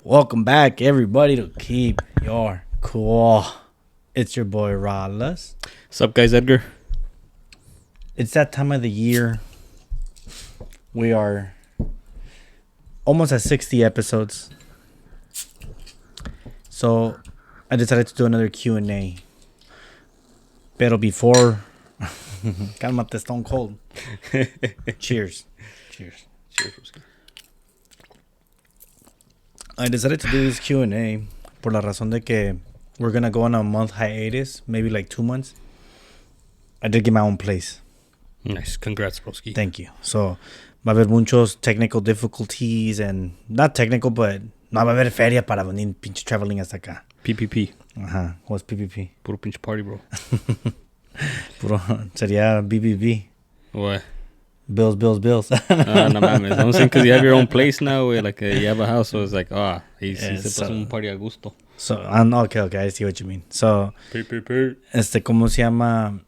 Welcome back, everybody, to Keep Your Cool. It's your boy, Rallas. What's up, guys? Edgar. It's that time of the year. We are almost at 60 episodes. So I decided to do another Q&A. Pero before... Cálmate, Stone Cold. Cheers. Cheers. Cheers. I decided to do this Q&A por la razón de que we're going to go on a month hiatus, maybe like 2 months. I did get my own place. Nice. Congrats, broski. Thank you. So, va a haber muchos technical difficulties and not technical, but no va a haber feria para venir pinche traveling hasta acá. PPP. Ajá. What's PPP? Puro pinche party, bro. Puro, sería BBB. What? Bills. No mames. I'm saying because you have your own place now, where like you have a house, so it's like, he se pasa un party a gusto. So, okay, I see what you mean. So, PPP. ¿Cómo se llama?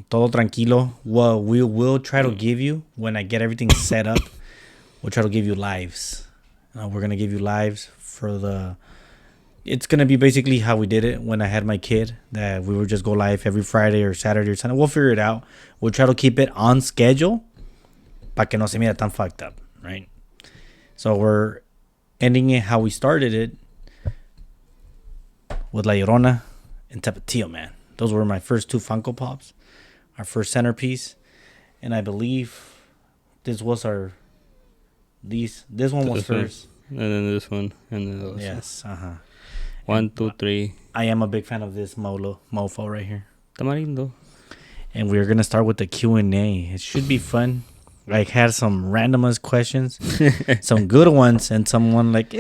Todo tranquilo. Well, we will try to give you, when I get everything set up, we'll try to give you lives. We're going to give you lives for the... It's going to be basically how we did it when I had my kid, that we would just go live every Friday or Saturday or Sunday. We'll figure it out. We'll try to keep it on schedule para que no se mira tan fucked up, right? So we're ending it how we started it with La Llorona and Tapatio, man. Those were my first two Funko Pops, our first centerpiece, and I believe this was our... This one was first. And then this one. And then this Yes, one. 1, 2, 3. I am a big fan of this mofo right here. Tamarindo. And we're going to start with the Q&A. It should be fun. I had some randomest questions, some good ones, and someone like,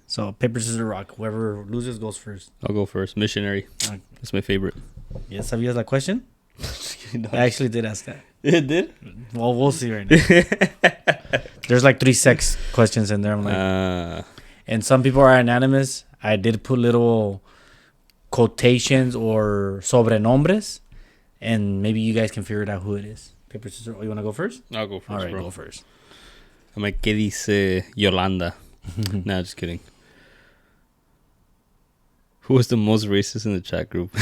So, paper, scissors, rock. Whoever loses goes first. I'll go first. Missionary. That's my favorite. Yes, have you asked that question? I actually did ask that. It did? Well, we'll see right now. There's like 3 sex questions in there. I'm like, and some people are anonymous. I did put little quotations or sobrenombres, and maybe you guys can figure it out who it is. Paper, scissors. You want to go first? I'll go first, All right, bro. go first. I'm like, ¿qué dice Yolanda? Nah, just kidding. Who was the most racist in the chat group?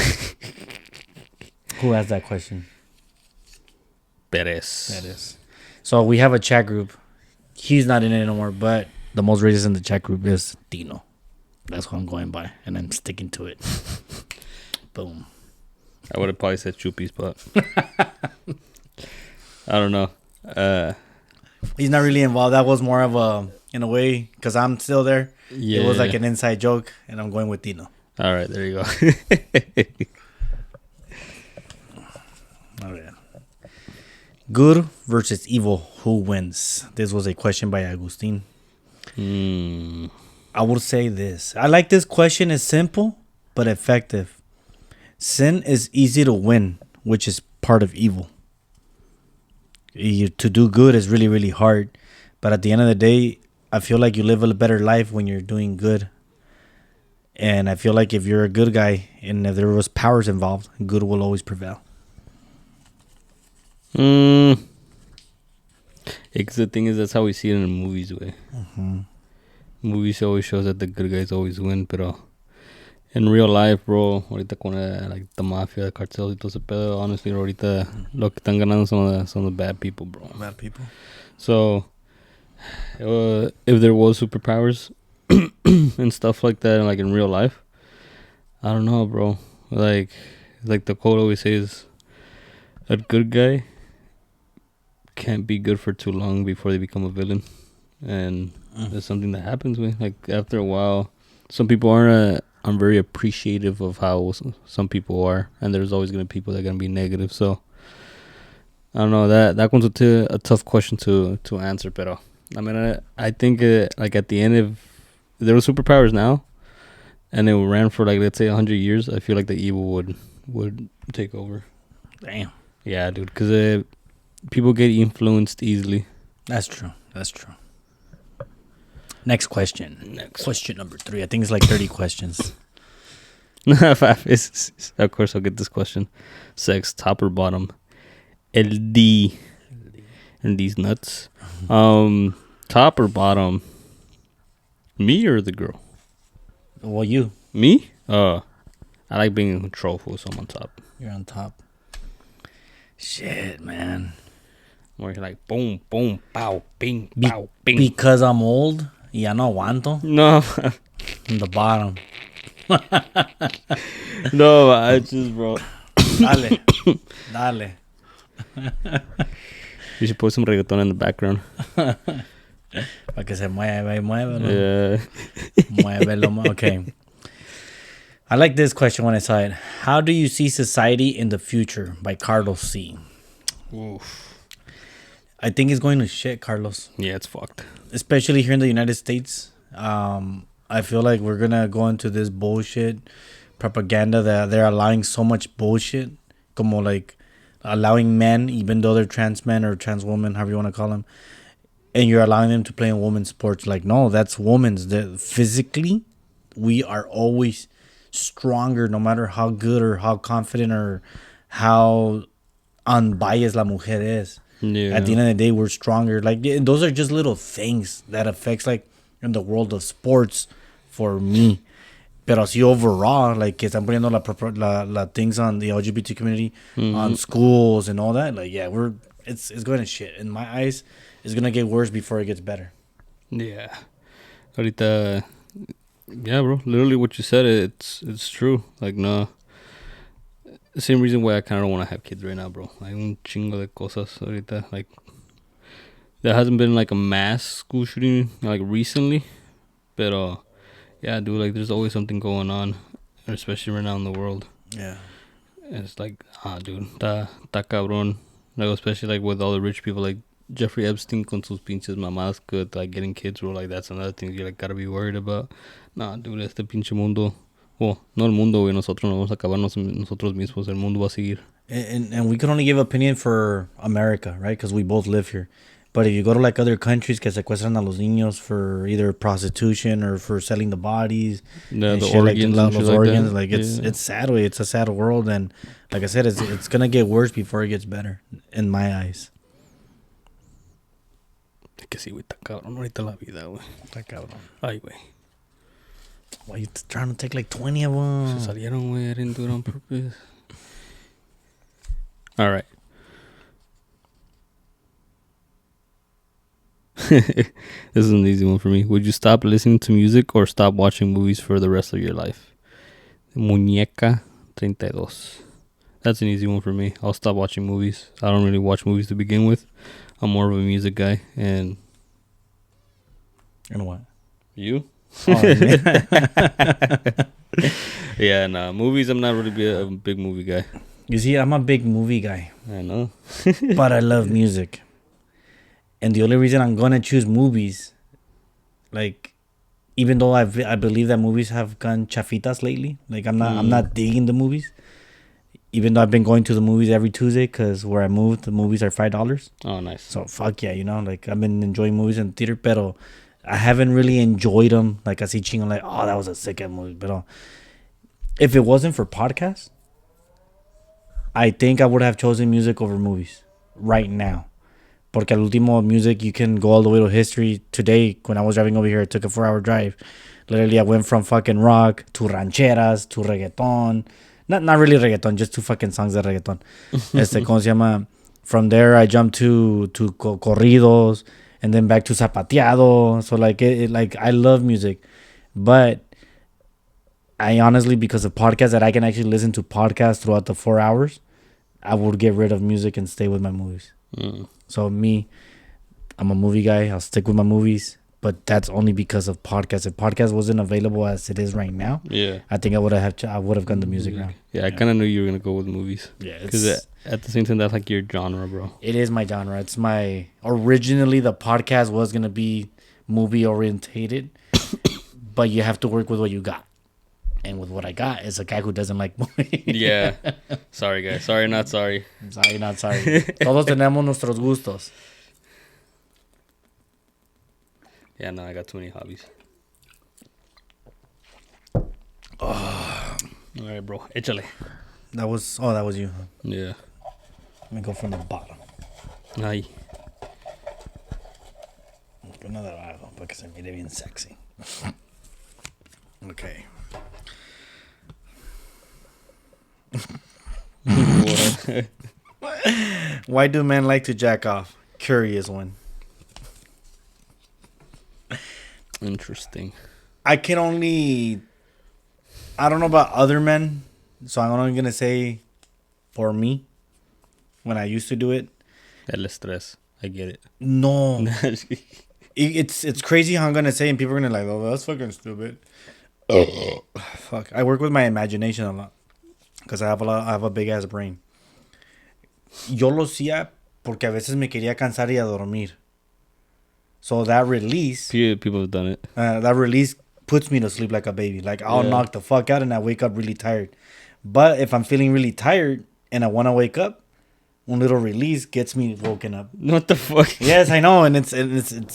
Who asked that question? Perez. That is. So we have a chat group. He's not in it anymore, but the most racist in the chat group is Dino. That's what I'm going by, and I'm sticking to it. Boom. I would have probably said Chuppies, but I don't know. He's not really involved. That was more of a, in a way, because I'm still there. Yeah. It was like an inside joke, and I'm going with Dino. All right, there you go. All right. Good versus evil, who wins? This was a question by Agustin. I would say this. I like this question. It's simple, but effective. Sin is easy to win, which is part of evil. To do good is really, really hard. But at the end of the day, I feel like you live a better life when you're doing good. And I feel like if you're a good guy and if there was powers involved, good will always prevail. Because the thing is, that's how we see it in the movies, way. Mm-hmm. Movies always shows that the good guys always win, pero in real life, bro, ahorita con like the mafia, the cartels y todo ese pedo, honestly, ahorita lo que están ganando son the bad people, bro. Bad people. So, if there was superpowers and stuff like that, like in real life, I don't know, bro. Like the quote always says, a good guy can't be good for too long before they become a villain. And that's something that happens with, like, after a while. Some people aren't very appreciative of how some people are, and there's always gonna be people that are gonna be negative. So I don't know, that one's a tough question to answer. Pero I mean, I think like at the end, if there were superpowers now and it ran for like, let's say 100 years, I feel like the evil would take over. Damn. Yeah, dude, because people get influenced easily. That's true. Next question. Question number 3. I think it's like 30 questions. Of course, I'll get this question. Sex, top or bottom? LD. And these nuts. Top or bottom? Me or the girl? Well, you. Me? I like being in control, fool, so I'm on top. You're on top. Shit, man. Where you're like, boom, boom, pow, bing, pow, bing. Because I'm old, ya no aguanto. No, In the bottom. no, I just, bro. Dale. Dale. You should put some reggaeton in the background. Para que se mueva y muévelo. Yeah. Muévelo. Okay. I like this question when I saw it. How do you see society in the future? By Carlos C. Oof. I think it's going to shit, Carlos. Yeah, it's fucked. Especially here in the United States. I feel like we're going to go into this bullshit propaganda that they're allowing so much bullshit. Como like allowing men, even though they're trans men or trans women, however you want to call them. And you're allowing them to play in women's sports. Like, no, that's women's. Physically, we are always stronger no matter how good or how confident or how unbiased la mujer is. Yeah. At the end of the day, we're stronger. Like, those are just little things that affects, like, in the world of sports for me. Pero si overall, like, que están poniendo la things on the LGBT community, on schools and all that, like, yeah, it's going to shit. In my eyes, it's going to get worse before it gets better. Yeah. Ahorita, yeah, bro. Literally what you said, it's true. Like, no. The same reason why I kind of don't want to have kids right now, bro. Like, un chingo de cosas ahorita. Like, there hasn't been, like, a mass school shooting, like, recently. But, yeah, dude, like, there's always something going on. Especially right now in the world. Yeah. And it's like, dude, ta cabrón. Like, especially, like, with all the rich people, like, Jeffrey Epstein con sus pinches mamás good, like, getting kids, bro. Like, that's another thing you, like, gotta be worried about. Nah, dude, este pinche mundo... Well, no el mundo, güey. Nosotros nos vamos a acabar nosotros mismos. El mundo va a seguir. And we can only give opinion for America, right? Because we both live here. But if you go to like other countries que secuestran a los niños for either prostitution or for selling the bodies, Yeah, the shit, organs, like, and los shit organs, like like that. it's sad way. It's a sad world, and like I said, it's gonna get worse before it gets better, in my eyes. Es que sí, güey, está cabrón ahorita la vida, güey. Está cabrón. Ay, güey. Why you trying to take like 20 of them? Se salieron, güey. I didn't do it on purpose. All right. This is an easy one for me. Would you stop listening to music or stop watching movies for the rest of your life? Muñeca 32. That's an easy one for me. I'll stop watching movies. I don't really watch movies to begin with. I'm more of a music guy. And what? you? Oh, Yeah, nah. Movies, I'm not really a big movie guy. you see, I'm a big movie guy, I know. but I love music. And the only reason I'm gonna choose movies, like, even though I believe that movies have gone chafitas lately, like I'm not digging the movies. Even though I've been going to the movies every Tuesday, because where I moved, the movies are $5. Oh, nice. So fuck yeah, like I've been enjoying movies in theater, pero I haven't really enjoyed them. Like así chingo, like, oh, that was a sick movie. But if it wasn't for podcasts, I think I would have chosen music over movies right now. Porque al último music, you can go all the way to history. Today, when I was driving over here, I took a 4-hour drive. Literally, I went from fucking rock to rancheras to reggaeton. Not really reggaeton, just 2 fucking songs de reggaeton. ¿Cómo se llama? From there, I jumped to corridos and then back to zapateado. So like like I love music, but I honestly, because of podcasts that I can actually listen to podcasts throughout the 4 hours, I would get rid of music and stay with my movies. So me, I'm a movie guy. I'll stick with my movies, but that's only because of podcasts. If podcast wasn't available as it is right now, Yeah. I think I would have gone the music route. Yeah, I kind of knew you were going to go with movies. Yeah, Because at the same time, that's like your genre, bro. it is my genre. It's my originally the podcast was gonna be movie orientated, but you have to work with what you got. And with what I got is a guy who doesn't like movies. Yeah. Sorry, guys. Sorry, not sorry. Sorry, not sorry. Todos tenemos nuestros gustos. Yeah, no, I got too many hobbies. Oh. All right, bro. Échale. That was you. Huh? Yeah. Let me go from the bottom. Ay. Una de abajo para que se mire bien sexy. Okay. What? Why do men like to jack off? Curious one. Interesting. I don't know about other men, so I'm only gonna say for me when I used to do it. El estrés. I get it. No, it's crazy how I'm gonna say, and people are gonna like, oh, that's fucking stupid. Fuck. I work with my imagination a lot because I have a big ass brain. Yo lo hacía porque a veces me quería cansar y a dormir. So that release, People have done it. that release puts me to sleep like a baby. Like I'll Yeah. knock the fuck out and I wake up really tired. But if I'm feeling really tired and I want to wake up, one little release gets me woken up. What the fuck? Yes, I know, and it's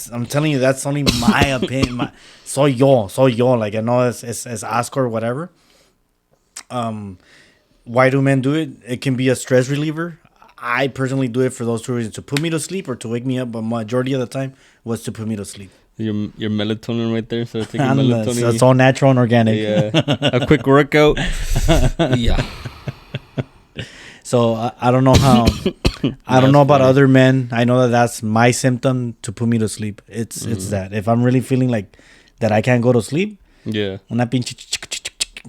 I'm telling you, that's only my opinion. Soy yo. Like I know it's Oscar or whatever. Why do men do it? It can be a stress reliever. I personally do it for those two reasons: to put me to sleep or to wake me up. But majority of the time was to put me to sleep. Your melatonin right there. So taking And melatonin. it's all natural and organic. Yeah. A quick workout. Yeah. So I don't know how. I don't know about funny. other men. I know that that's my symptom to put me to sleep. It's that if I'm really feeling like that I can't go to sleep, Yeah. una pinche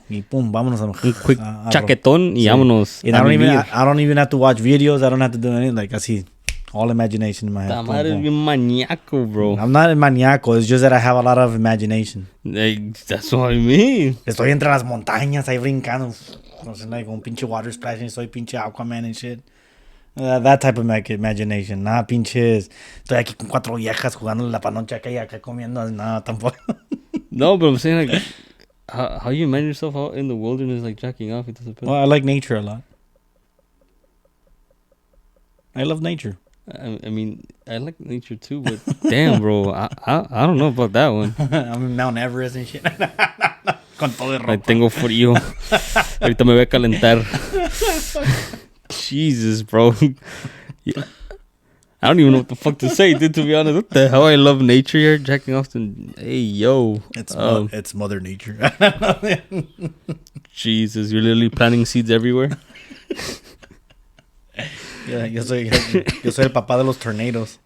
y pum, vámonos a Un quick a- chaquetón y Sí. vámonos. And a I don't even vivir. I don't even have to watch videos. I don't have to do anything. Like así, all imagination in my head. Ta Pum, madre es pum. bien maníaco, bro. I'm not maniaco. It's just that I have a lot of imagination. Like, that's what I mean. Estoy entre las montañas ahí brincando. No sé, like un pinche water splashing. Soy pinche Aquaman and shit. That type of imagination. Nada pinches. Estoy aquí con 4 viejas jugando la panocha acá y acá comiendo. Nada, tampoco. No, but I'm saying, like, how you imagine yourself out in the wilderness, like, jacking off. It doesn't Well, I like nature a lot. I love nature. I mean, I like nature too, but damn, bro, I don't know about that one. I'm in Mount Everest and shit. Con todo de ropa. Like, tengo frío. Ahorita me voy a calentar. Jesus, bro. Yeah. I don't even know what the fuck to say, dude, to be honest. What the hell? I love nature here, jacking off to... Hey, yo. It's Mother Nature. Jesus, you're literally planting seeds everywhere. Yeah, yo soy el papá de los tornadoes.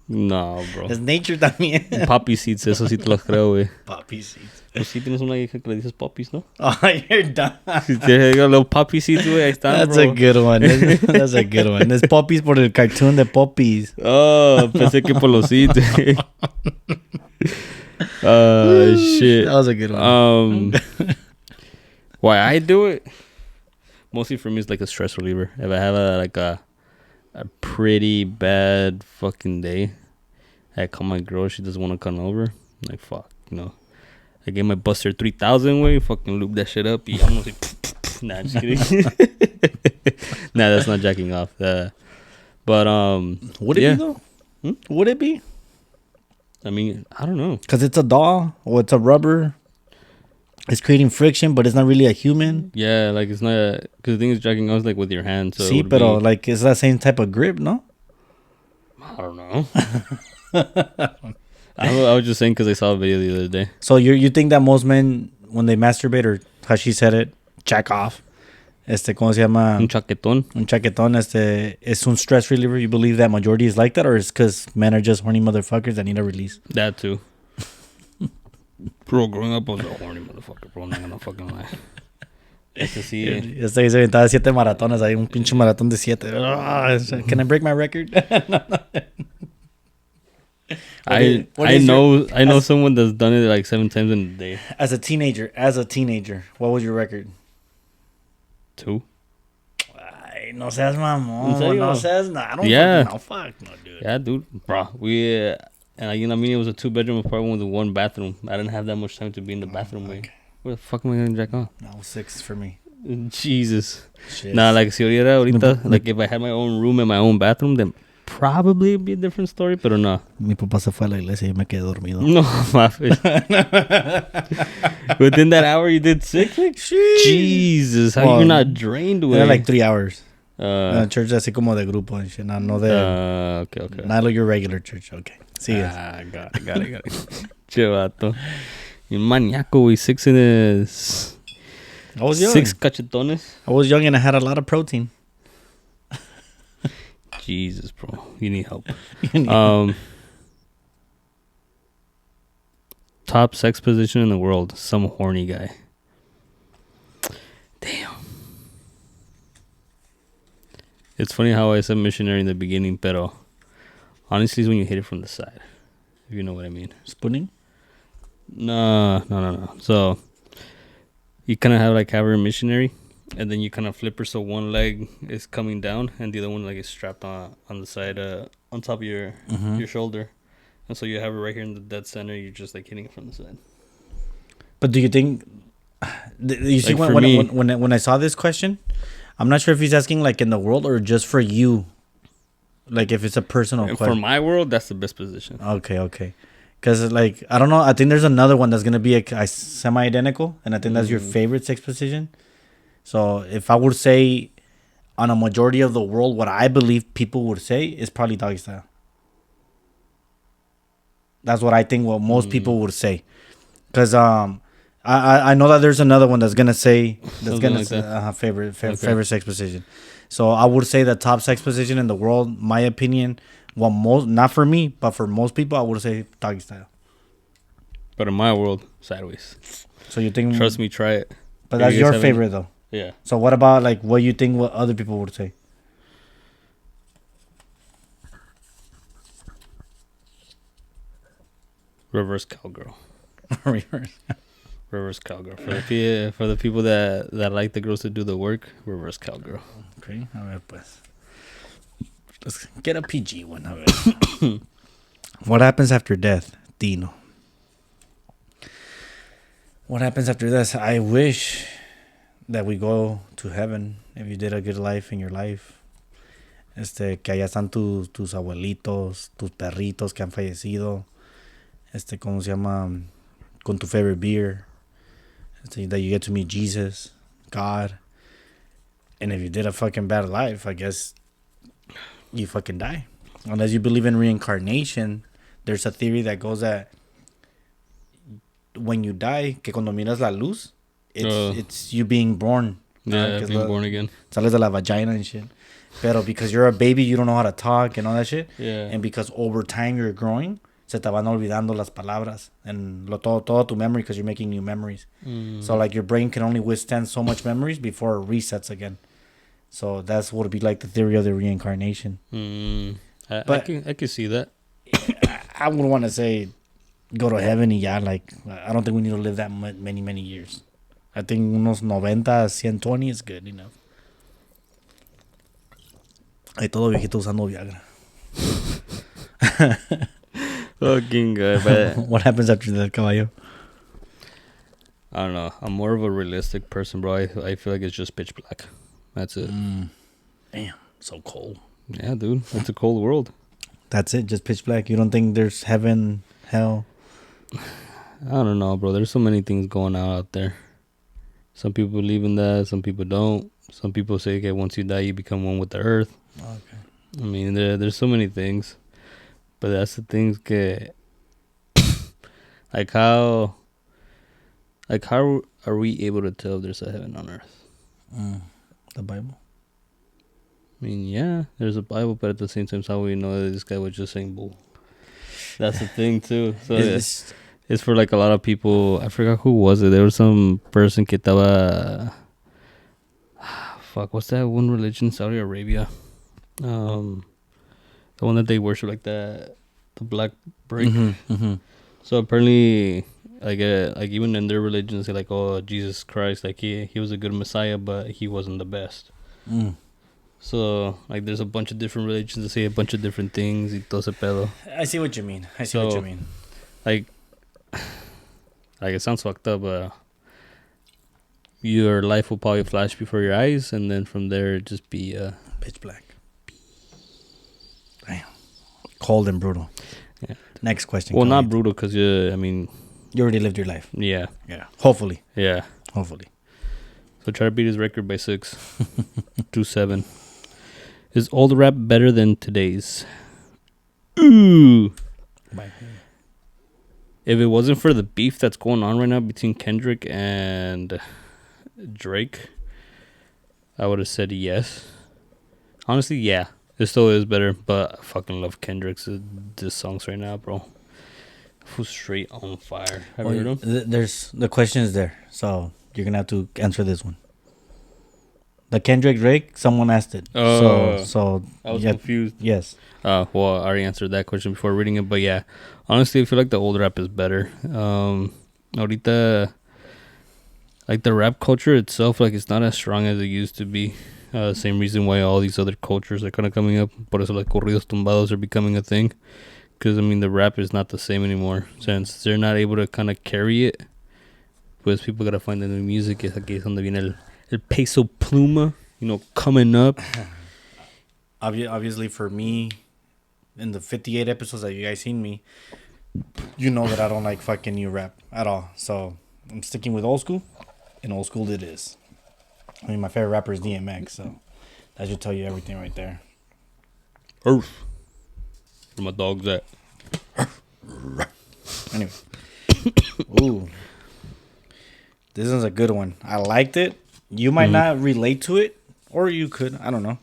No, bro. Es nature también. Poppy seeds, eso sí te los creo, güey. Poppy seeds. Pues sí tienes una hija que le dices poppies, ¿no? Oh, you're done. Si tienes little poppy seeds, güey, ahí están, That's bro. a good one. That's a good one. Es Poppies por el cartoon de Poppies. Oh, pensé que por los seeds. Shit. That was a good one. Why I do it? Mostly for me, it's like a stress reliever. If I have a pretty bad fucking day, I call my girl. She doesn't want to come over. I'm like, fuck, you know. I gave my Buster 3000 way. Fucking loop that shit up. I'm gonna say, nah, just kidding. Nah, that's not jacking off. But Would it yeah. be though? Hmm? Would it be? I mean, I don't know. Because it's a doll or it's a rubber. It's creating friction, but it's not really a human. Yeah, like it's not because the thing is jacking off like with your hand. So it Sí, would pero be- like it's that same type of grip, no? I don't know. I was just saying because I saw a video the other day. So you think that most men when they masturbate or how she said it, jack off, ¿cómo se llama? Un chaquetón. Un chaquetón, es un stress reliever. You believe that majority is like that, or it's because men are just horny motherfuckers that need a release? That too. Bro, growing up I was a horny motherfucker, bro. I'm not gonna fucking lie. Este sí. Este se aventaba 7 maratones ahí, un pinche maratón de 7. Can I break my record? I know someone that's done it like 7 times in a day. As a teenager, what was your record? 2. Ay, no seas mamón. ¿En serio? No seas, no, I don't Yeah. fucking know. Fuck, no, dude. Yeah, dude. Bro, we and I mean it was a 2-bedroom apartment with 1 bathroom. I didn't have that much time to be in the bathroom. Okay. Where the fuck am I gonna jack on? No, 6 for me. Jesus. Shit. Nah, like si hubiera ahorita, like if I had my own room and my own bathroom, then probably it'd be a different story. Pero no. Mi papá se fue a la iglesia y me quedé dormido. No, my face. Within that hour, you did 6? Like, Jesus, how Well, you not drained? Way? Era like 3 hours. Uh, Church así como de grupo and shit. No de... okay. Not like your regular church. Okay. Sigue. Got it. Che vato. Un maníaco, güey. 6 in his... I was young. 6 cachetones. I was young and I had a lot of protein. Jesus, bro. You need help. Top sex position in the world. Some horny guy. Damn. It's funny how I said missionary in the beginning, pero honestly it's when you hit it from the side. If you know what I mean. Spooning? No. So you kind of have like have her missionary, and then you kind of flip her so one leg is coming down and the other one like is strapped on the side on top of your shoulder, and so you have her right here in the dead center. You're just like hitting it from the side. But do you think you see Like when I saw this question, I'm not sure if he's asking like in the world or just for you, like if it's a personal And question. for my world, that's the best position. Okay. Because, like, I don't know. I think there's another one that's going to be a semi-identical. And I think that's your favorite sex position. So, if I would say on a majority of the world, what I believe people would say is probably doggy style. That's what I think what most people would say. Because I know that there's another one that's going to say... That's going to say favorite sex position. So, I would say the top sex position in the world, my opinion... Well, not for me, but for most people, I would say doggy style. But in my world, sideways. So you think? Trust me, try it. But that's your favorite, though. Yeah. So what about like what you think? What other people would say? Reverse cowgirl. Reverse cowgirl. For the people that like the girls to do the work, reverse cowgirl. Okay, a ver pues. Let's get a PG one. A ver. What happens after death, Dino? What happens after death? I wish that we go to heaven if you did a good life in your life. Que allá están tus abuelitos, tus perritos que han fallecido. ¿Cómo se llama? Con tu favorite beer. That you get to meet Jesus, God. And if you did a fucking bad life, I guess you fucking die. Unless you believe in reincarnation, there's a theory that goes that when you die, que cuando miras la luz, it's you being born. Yeah, being born again. Sales de la vagina and shit. Pero because you're a baby, you don't know how to talk and all that shit. Yeah. And because over time you're growing, se te van olvidando las palabras and todo tu memory because you're making new memories. So like your brain can only withstand so much memories before it resets again. So that's what would be like the theory of the reincarnation. I can see that. I would want to say go to heaven y ya, like I don't think we need to live that many years. I think unos 90, 120 is good enough. Hay todo viejito usando Viagra. Fucking good. What happens after that, caballo? I don't know. I'm more of a realistic person, bro. I feel like it's just pitch black. That's it. Damn, so cold. Yeah, dude. It's a cold world. That's it, just pitch black. You don't think there's heaven, hell? I don't know, bro. There's so many things going on out there. Some people believe in that. Some people don't. Some people say, okay, once you die, you become one with the earth. Okay. I mean, there's so many things. But that's the things que... like how are we able to tell if there's a heaven on earth? The Bible? I mean, yeah, there's a Bible, but at the same time, how we know that this guy was just saying bull? That's the thing, too. So it's for like a lot of people. I forgot who was it. There was some person que estaba... fuck, what's that one religion? Saudi Arabia. The one that they worship, like the black brick. So apparently, like even in their religion, say like, oh, Jesus Christ, like he was a good Messiah, but he wasn't the best. So like, there's a bunch of different religions that say a bunch of different things. Y todo ese pedo. I see what you mean. What you mean. Like it sounds fucked up, but your life will probably flash before your eyes, and then from there just be pitch black. Damn. Cold and brutal. Yeah. Next question. Well, not brutal, because I mean, you already lived your life. Yeah. Hopefully. Yeah. Hopefully. So try to beat his record by 6. 2-7. Is old rap better than today's? Ooh. By If it wasn't for the beef that's going on right now between Kendrick and Drake, I would have said yes. Honestly, yeah. It still is better, but I fucking love Kendrick's diss songs right now, bro. Who's straight on fire? Have you heard him? There's the question is there, so you're gonna have to answer this one. The Kendrick Drake, someone asked it. So I was yeah, confused. yes. Well, I already answered that question before reading it, but yeah, honestly, I feel like the old rap is better. Ahorita, like the rap culture itself, like it's not as strong as it used to be. Same reason why all these other cultures are kind of coming up. Por eso like corridos tumbados are becoming a thing. Because I mean, the rap is not the same anymore since they're not able to kind of carry it. Pues people gotta find the new music. Es aquí es donde viene el peso pluma, you know, coming up. Obviously, for me, in the 58 episodes that you guys seen me, you know that I don't like fucking new rap at all. So I'm sticking with old school, and old school it is. I mean, my favorite rapper is DMX, so that should tell you everything right there. Earth. Where my dog's at. Anyway. Ooh. This is a good one. I liked it. You might not relate to it, or you could. I don't know.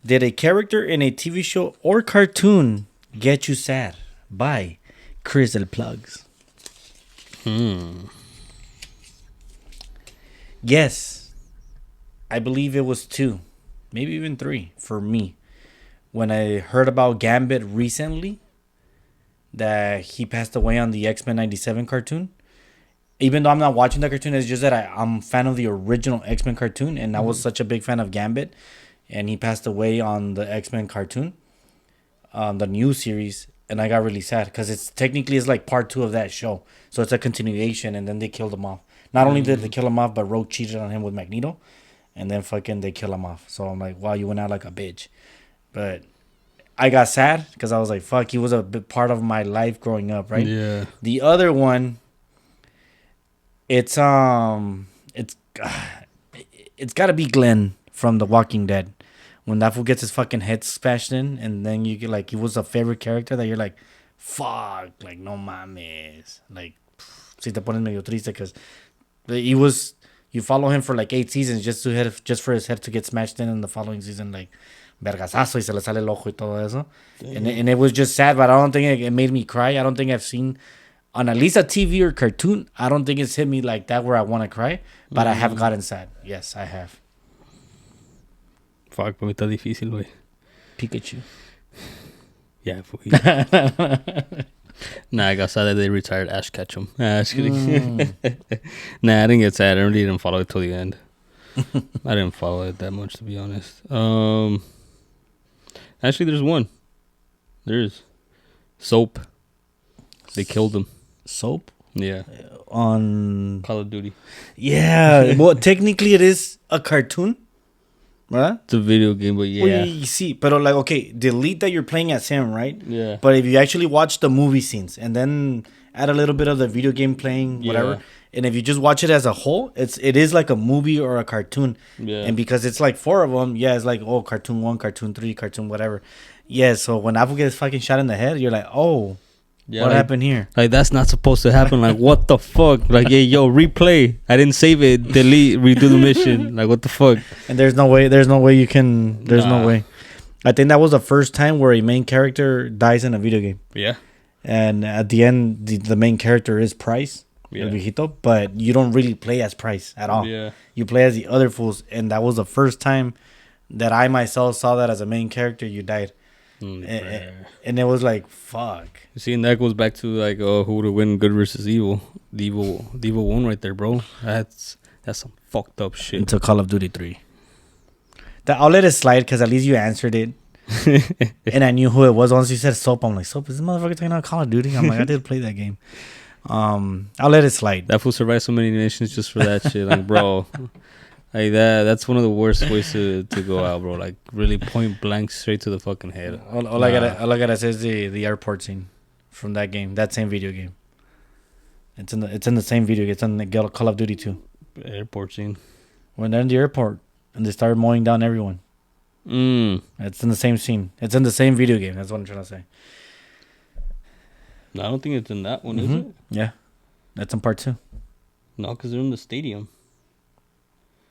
Did a character in a TV show or cartoon get you sad? By Chris El Plugs. Yes. I believe it was 2. Maybe even 3 for me. When I heard about Gambit recently, that he passed away on the X-Men 97 cartoon. Even though I'm not watching the cartoon, it's just that I'm a fan of the original X-Men cartoon, and I was such a big fan of Gambit, and he passed away on the X-Men cartoon, the new series, and I got really sad because it's technically like part 2 of that show, so it's a continuation, and then they killed him off. Not only did they kill him off, but Rogue cheated on him with Magneto, and then fucking they kill him off. So I'm like, wow, you went out like a bitch. But I got sad because I was like, fuck, he was a big part of my life growing up, right? Yeah. The other one, it's got to be Glenn from The Walking Dead. When that fool gets his fucking head smashed in, and then you get like, he was a favorite character that you're like, fuck, like no mames, like si te pones medio triste because he was, you follow him for like 8 seasons just for his head to get smashed in the following season, like vergasazo y se le sale el ojo y todo eso. And it was just sad, but I don't think it made me cry. I don't think I've seen on at least a TV or cartoon, I don't think it's hit me like that where I want to cry, but I have gotten sad. Yes, I have. Fuck, para mí está difícil, güey. Pikachu. Yeah, Nah, I got sad that they retired Ash Ketchum. Just kidding. Nah, I didn't get sad. I really didn't follow it till the end. I didn't follow it that much, to be honest. Actually, there's one. There is. Soap. They killed him. Soap? Yeah. On Call of Duty. Yeah. Well, technically it is a cartoon. Right? It's a video game, but yeah. Well, you see, but like, okay, delete that you're playing as him, right? Yeah. But if you actually watch the movie scenes and then add a little bit of the video game playing, whatever, and if you just watch it as a whole, it is like a movie or a cartoon. Yeah. And because it's like 4 of them, yeah, it's like, oh, cartoon 1, cartoon 3, cartoon whatever. Yeah, so when Apple gets fucking shot in the head, you're like, oh, Yeah, what like, happened here? Like, that's not supposed to happen. Like, what the fuck? Like, hey, yo, replay. I didn't save it. Delete. Redo the mission. Like, what the fuck? And there's no way you can. There's no way. I think that was the first time where a main character dies in a video game. Yeah. And at the end, the main character is Price, Yeah. El Viejito, but you don't really play as Price at all. Yeah. You play as the other fools, and that was the first time that I myself saw that as a main character. You died. And it was like, fuck. You see, and that goes back to like, who would win, good versus evil? The evil one right there, bro. That's some fucked up shit. Into Call of Duty 3. I'll let it slide because at least you answered it. And I knew who it was. Once you said Soap, I'm like, Soap, is this motherfucker talking about Call of Duty? I'm like, I did play that game. I'll let it slide. That fool survived so many nations just for that shit. Like, bro. Like that's one of the worst ways to go out, bro. Like really point blank straight to the fucking head. All I gotta say is the airport scene from that game, that same video game. It's in the same video. It's in the Call of Duty 2. Airport scene. When they're in the airport and they start mowing down everyone. It's in the same scene. It's in the same video game. That's what I'm trying to say. No, I don't think it's in that one, is Mhm. it? Yeah, that's in part 2. No, because they're in the stadium.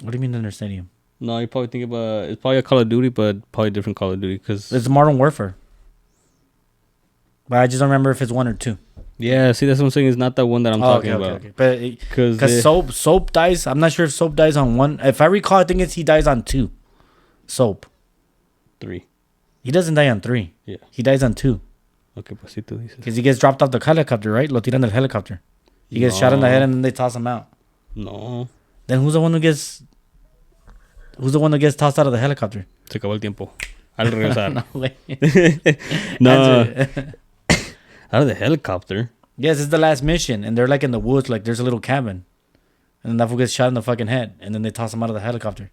What do you mean in their stadium? No, you probably think about it's probably a Call of Duty, but probably different Call of Duty. Cause It's Modern Warfare, but I just don't remember if it's 1 or 2. yeah, see, that's what I'm saying. It's not that one that I'm talking about. Okay. But Because because Soap dies. I'm not sure if Soap dies on 1. If I recall, I think he dies on 2. Soap. 3. He doesn't die on 3. Yeah. He dies on 2 Okay, pues sí tú dices. because he gets dropped off the helicopter, right? Lo tiran del helicopter. He gets shot in the head and then they toss him out. No. Then who's the one who gets? Who's the one that gets tossed out of the helicopter? Se acabó el tiempo. Al regresar. No way. No. Answer it. Out of the helicopter. Yes, it's the last mission, and they're like in the woods, like there's a little cabin, and then that fool gets shot in the fucking head, and then they toss him out of the helicopter.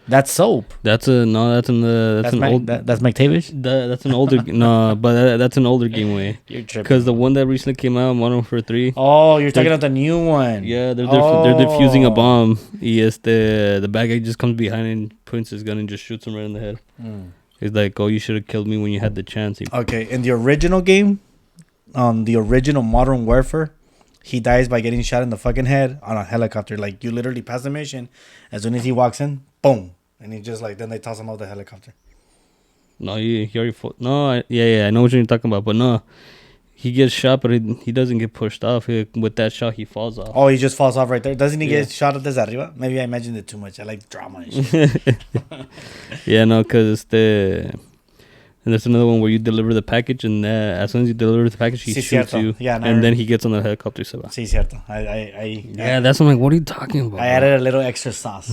That's Soap. That's a no. That's in the. That's an old. That's McTavish. That's an older. No, but that's an older game way. You're tripping. Because the one that recently came out, Modern Warfare 3. Oh, you're talking about the new one. Yeah, they're defusing a bomb. Yes, the bad guy just comes behind and points his gun and just shoots him right in the head. He's like, "Oh, you should have killed me when you had the chance." Okay, in the original game, the original Modern Warfare, he dies by getting shot in the fucking head on a helicopter. Like, you literally pass the mission. As soon as he walks in, boom. And he just like, then they toss him out the helicopter. No, he already fought. No, yeah, I know what you're talking about, but no, he gets shot, but he doesn't get pushed off. With that shot, he falls off. Oh, he just falls off right there. Doesn't he Yeah. get shot at desde arriba? Maybe I imagined it too much. I like drama and shit. Yeah, no, because and there's another one where you deliver the package, and as soon as you deliver the package, he Sí, shoots cierto. you, Yeah, no, and then he gets on the helicopter. So Sí, cierto. yeah, that's what I'm like. What are you talking about? I added a little extra sauce.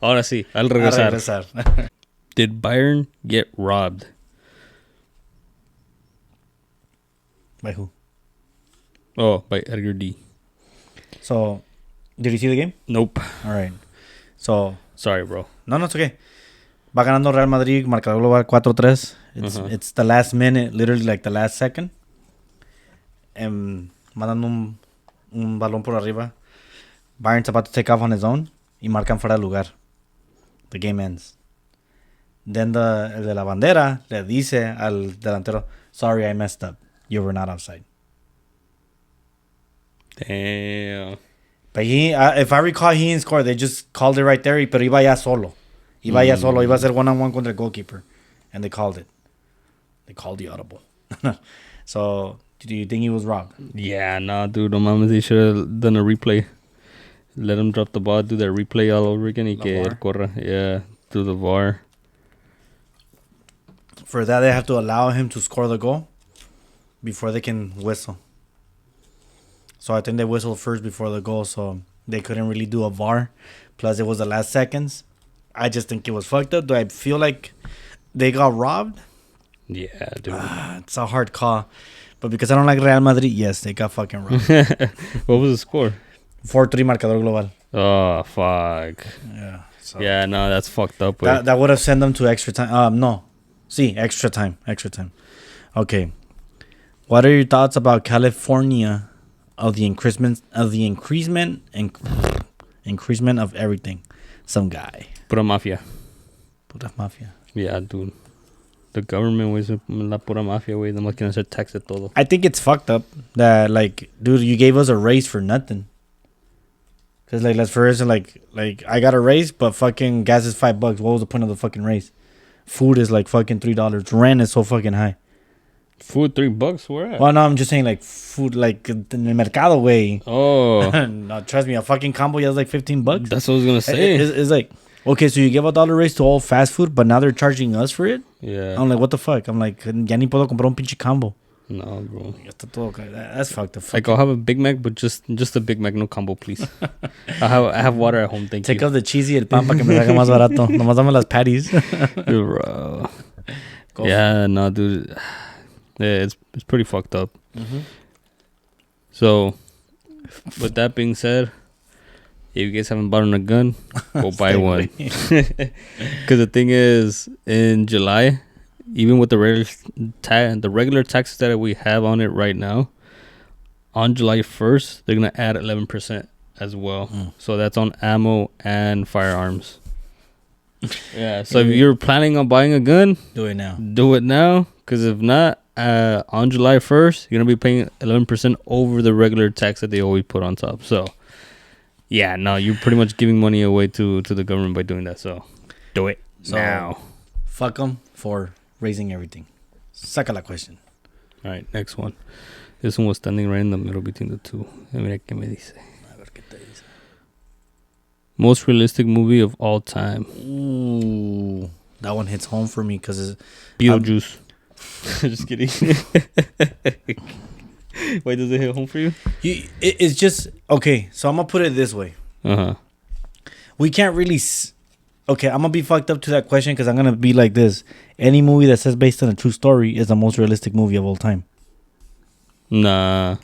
Ahora sí, al Para regresar. regresar. Did Bayern get robbed? By who? Oh, by Edgar D. So, did you see the game? Nope. All right. So, Sorry, bro. no, it's okay. Va ganando Real Madrid, marcador global 4-3. It's the last minute, literally like the last second. Mandando un balón por arriba. Bayern's about to take off on his own. Y marcan fuera de lugar. The game ends. Then el de la bandera le dice al delantero, sorry, I messed up. You were not offside. Damn. But if I recall, he didn't score. They just called it right there. Pero iba ya solo. Iba a ser one-on-one contra el goalkeeper. And they called it. They called the audible. So, do you think he was robbed? Yeah, nah, dude. No mames, they should have done a replay. Let him drop the ball, do that replay all over again. Y que VAR? corra. Yeah, through the VAR. For that, they have to allow him to score the goal before they can whistle. So I think they whistled first before the goal, so they couldn't really do a VAR. Plus, it was the last seconds. I just think it was fucked up. Do I feel like they got robbed? Yeah, dude. It's a hard call. But because I don't like Real Madrid, yes, they got fucking robbed. What was the score? 4-3 marcador global. Oh, fuck. Yeah. So Yeah, no, that's fucked up. that would have sent them to extra time. No. See, extra time. Okay. What are your thoughts about California of the increasement of everything? Some guy. Pura mafia. Puta mafia. Yeah, dude. The government was la pura mafia, way. Nomás quieren hacer tax de todo. I think it's fucked up that, like, dude, you gave us a raise for nothing. Because, like, let's for instance, like I got a raise, but fucking gas is $5. What was the point of the fucking raise? Food is like fucking $3. Rent is so fucking high. Food, $3? Where at? Well, no, I'm just saying, like, food, like, in the mercado way. Oh. No, trust me, a fucking combo has like $15. That's what I was going to say. It's like, okay, so you give $1 raise to all fast food, but now they're charging us for it? Yeah. I'm like, what the fuck? I'm like, ya ni puedo comprar un pinche combo. No, bro. That's fucked up. Like, I'll have a Big Mac, but just a Big Mac, no combo, please. I have water at home, thank Take you. off the cheesy el pan para que me salga más barato. Nomás dame las patties. Bro. Yeah, no, dude. Yeah, it's pretty fucked up. Mm-hmm. So, with that being said, if you guys haven't bought a gun, go buy one. Because the thing is, in July, even with the regular taxes that we have on it right now, on July 1st, they're going to add 11% as well. So that's on ammo and firearms. Yeah. So if you're planning on buying a gun, Do it now. do it now. Because if not, on July 1st, you're gonna be paying 11% over the regular tax that they always put on top. So, yeah, no, you're pretty much giving money away to the government by doing that. So, do it now. Fuck them for raising everything. Saca la question. All right, next one. This one was standing right in the middle between the two. Mira qué me dice. Most realistic movie of all time. Ooh, that one hits home for me because it's Beetlejuice. Just kidding. Why does it hit home for you? It's just okay. So I'm gonna put it this way: we can't really. Okay, I'm gonna be fucked up to that question because I'm gonna be like this: any movie that says based on a true story is the most realistic movie of all time. Nah,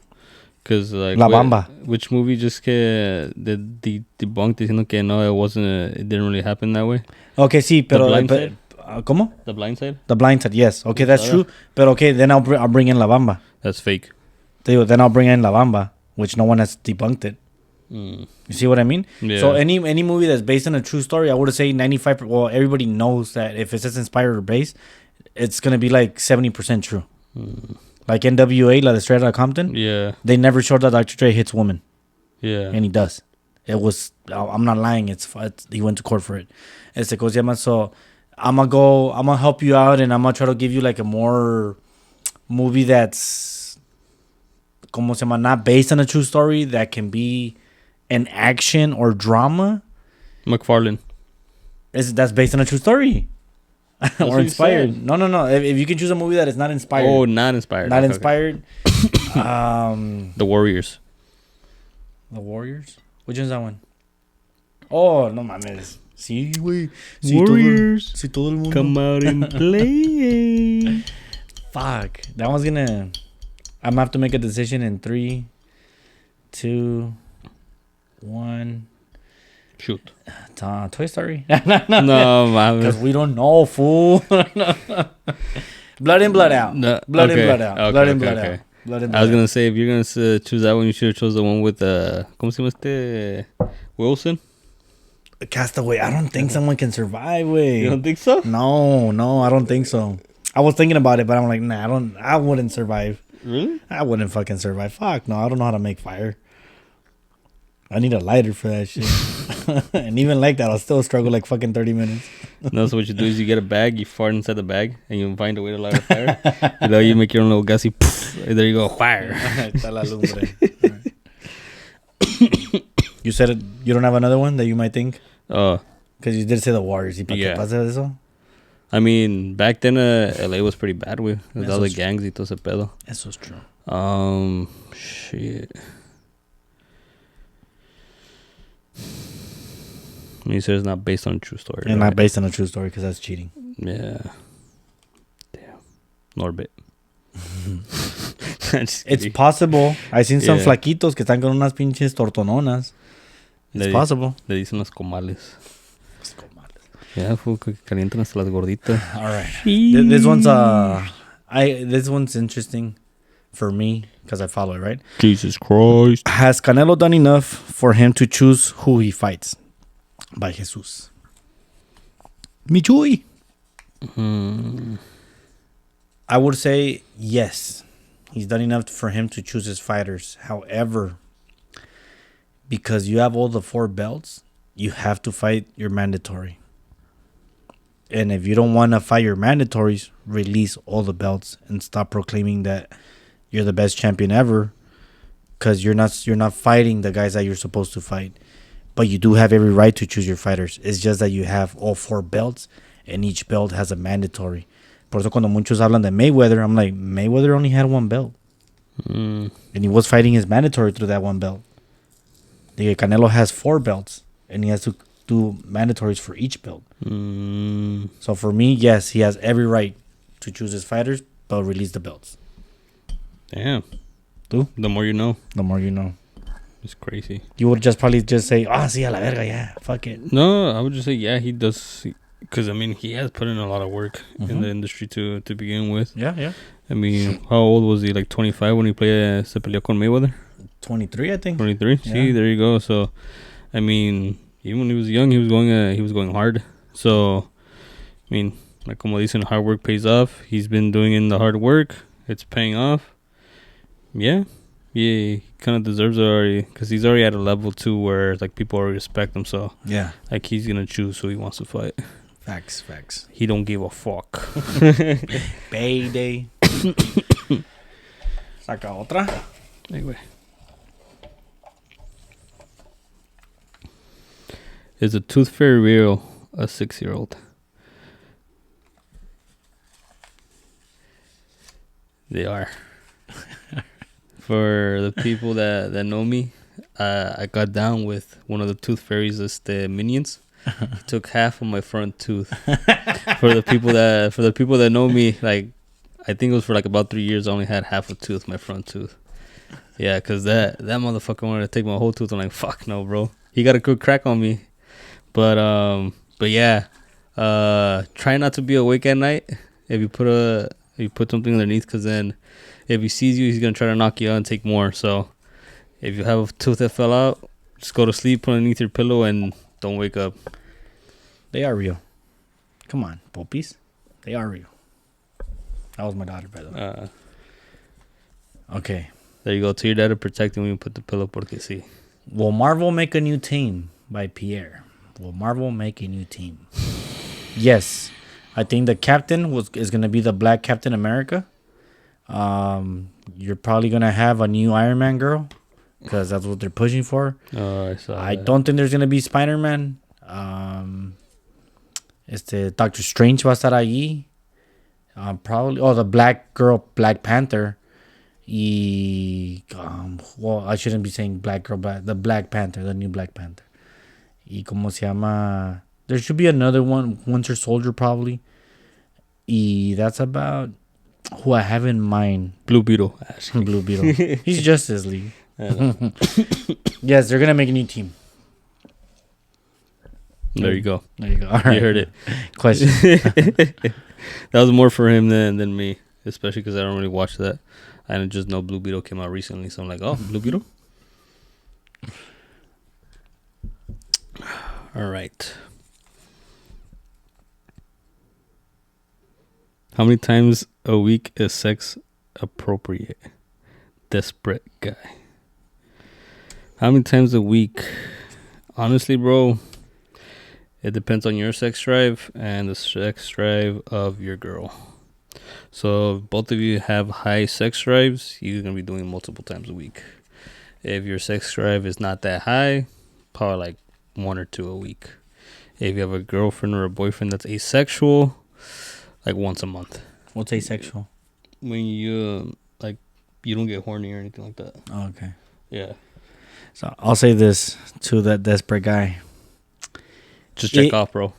because like La Bamba. Which movie just did debunked diciendo que no, it didn't really happen that way. Okay, sí, pero Blind Side? ¿Cómo? The Blind Side. The Blind Side, yes. Okay, that's true. But okay, then I'll bring in La Bamba. That's fake. Then I'll bring in La Bamba, which no one has debunked it. Mm. You see what I mean? Yeah. So any movie that's based on a true story, I would say 95%. Well, everybody knows that if it says inspired or based, it's gonna be like 70% true. Mm. Like NWA, La de Straight Outta Compton. Yeah. They never showed that Dr. Dre hits women, Yeah. and he does. It was. I'm not lying. It's he went to court for it. So I'm gonna help you out, and I'm gonna try to give you like a more movie that's como se llama, not based on a true story, that can be an action or drama. McFarlane. That's based on a true story. Or inspired. Said. No. If you can choose a movie that is not inspired. Oh, not inspired. Not Okay. inspired. The Warriors. The Warriors? Which one's that one? Oh, no mames. Sí, güey. Sí, Warriors. Todo el mundo. Come out and play. Fuck. That one's gonna... I'm gonna have to make a decision in 3, 2, 1. Shoot. Toy Story. No, Because man. we don't know, fool. Blood in, blood out. No, Blood in, okay. blood out. Okay, Blood in, okay, blood okay. out. Blood in, I blood was out. gonna say, if you're gonna choose that one, you should have chose the one with ¿cómo se llama este? Wilson. Castaway. I don't think someone can survive, way. You don't think so? No, I don't think so. I was thinking about it, but I'm like, nah, I wouldn't survive. Really? I wouldn't fucking survive. Fuck no, I don't know how to make fire. I need a lighter for that shit. And even like that, I'll still struggle like fucking 30 minutes. No, so what you do is you get a bag, you fart inside the bag, and you find a way to light a fire. You make your own little gassy. And there you go, fire. Está la lumbre. You said it, you don't have another one that you might think? Because you did say the Warriors. ¿Y para qué pasa eso? I mean, back then, LA was pretty bad with all the Eso gangs y todo ese pedo. Eso es true. Shit. You said it's not based on a true story. And right? not based on a true story, because that's cheating. Yeah. Damn. Norbit. It's possible. I've seen some Yeah. flaquitos que están con unas pinches tortononas. It's possible. Le dicen las comales. Yeah, que calientan hasta las gorditas. All right. This one's interesting for me because I follow it, right? Jesus Christ. Has Canelo done enough for him to choose who he fights? By Jesus. Michuy. I would say yes. He's done enough for him to choose his fighters. However, because you have all the 4 belts, you have to fight your mandatory. And if you don't want to fight your mandatories, release all the belts and stop proclaiming that you're the best champion ever, because you're not fighting the guys that you're supposed to fight. But you do have every right to choose your fighters. It's just that you have all 4 belts, and each belt has a mandatory. Por eso cuando muchos hablan de Mayweather, I'm like, Mayweather only had 1 belt. And he was fighting his mandatory through that 1 belt. The Canelo has 4 belts, and he has to do mandatories for each belt. So for me, yes, he has every right to choose his fighters, but release the belts. Damn. ¿Tú? The more you know. The more you know. It's crazy. You would probably say, sí, a la verga, yeah, fuck it. No, I would just say, yeah, he does. Because, I mean, he has put in a lot of work in the industry to begin with. Yeah. I mean, how old was he? Like 25 when he played se peleó con Mayweather? 23, I think. 23? Yeah. See, there you go. So, I mean, even when he was young, he was going hard. So, I mean, like como dicen, hard work pays off. He's been doing in the hard work. It's paying off. Yeah. Yeah, he kind of deserves it already because he's already at a level too where like people already respect him. So Yeah. like he's gonna choose who he wants to fight. Facts. He don't give a fuck. Payday. Saca otra. Anyway, is a tooth fairy real? A 6-year-old. They are. For the people that know me, I got down with one of the tooth fairies as the minions. He took half of my front tooth. For the people that know me, like I think it was for like about 3 years. I only had half a tooth, my front tooth. Yeah, cause that motherfucker wanted to take my whole tooth. I'm like, fuck no, bro. He got a good crack on me. But yeah. Try not to be awake at night if you put something underneath, cause then if he sees you, he's gonna try to knock you out and take more. So if you have a tooth that fell out, just go to sleep, put underneath your pillow, and don't wake up. They are real. Come on, poppies. They are real. That was my daughter, by the way. Okay. There you go. Tell your dad to protect you when you put the pillow, porque sí. Will Marvel make a new team? By Pierre. Will Marvel make a new team? Yes. I think the captain is going to be the Black Captain America. You're probably going to have a new Iron Man girl because that's what they're pushing for. I don't think there's going to be Spider-Man. Doctor Strange va a estar allí. Probably. Oh, the black girl, Black Panther. Well, I shouldn't be saying black girl, but the Black Panther, the new Black Panther. Y como se llama? There should be another one, Winter Soldier probably. Y that's about who I have in mind. Blue Beetle. Blue Beetle. He's Justice League. Yes, they're gonna make a new team. There you go. All right. You heard it. Question. That was more for him than me, especially because I don't really watch that. I just know Blue Beetle came out recently, so I'm like, oh, Blue Beetle? All right. How many times a week is sex appropriate? Desperate guy. How many times a week? Honestly, bro, it depends on your sex drive and the sex drive of your girl. So if both of you have high sex drives, you're going to be doing multiple times a week. If your sex drive is not that high, probably like 1 or 2 a week. If you have a girlfriend or a boyfriend that's asexual, like once a month. What's asexual? When you you don't get horny or anything like that. Oh, okay. Yeah. So I'll say this to that desperate guy. Just check off, bro.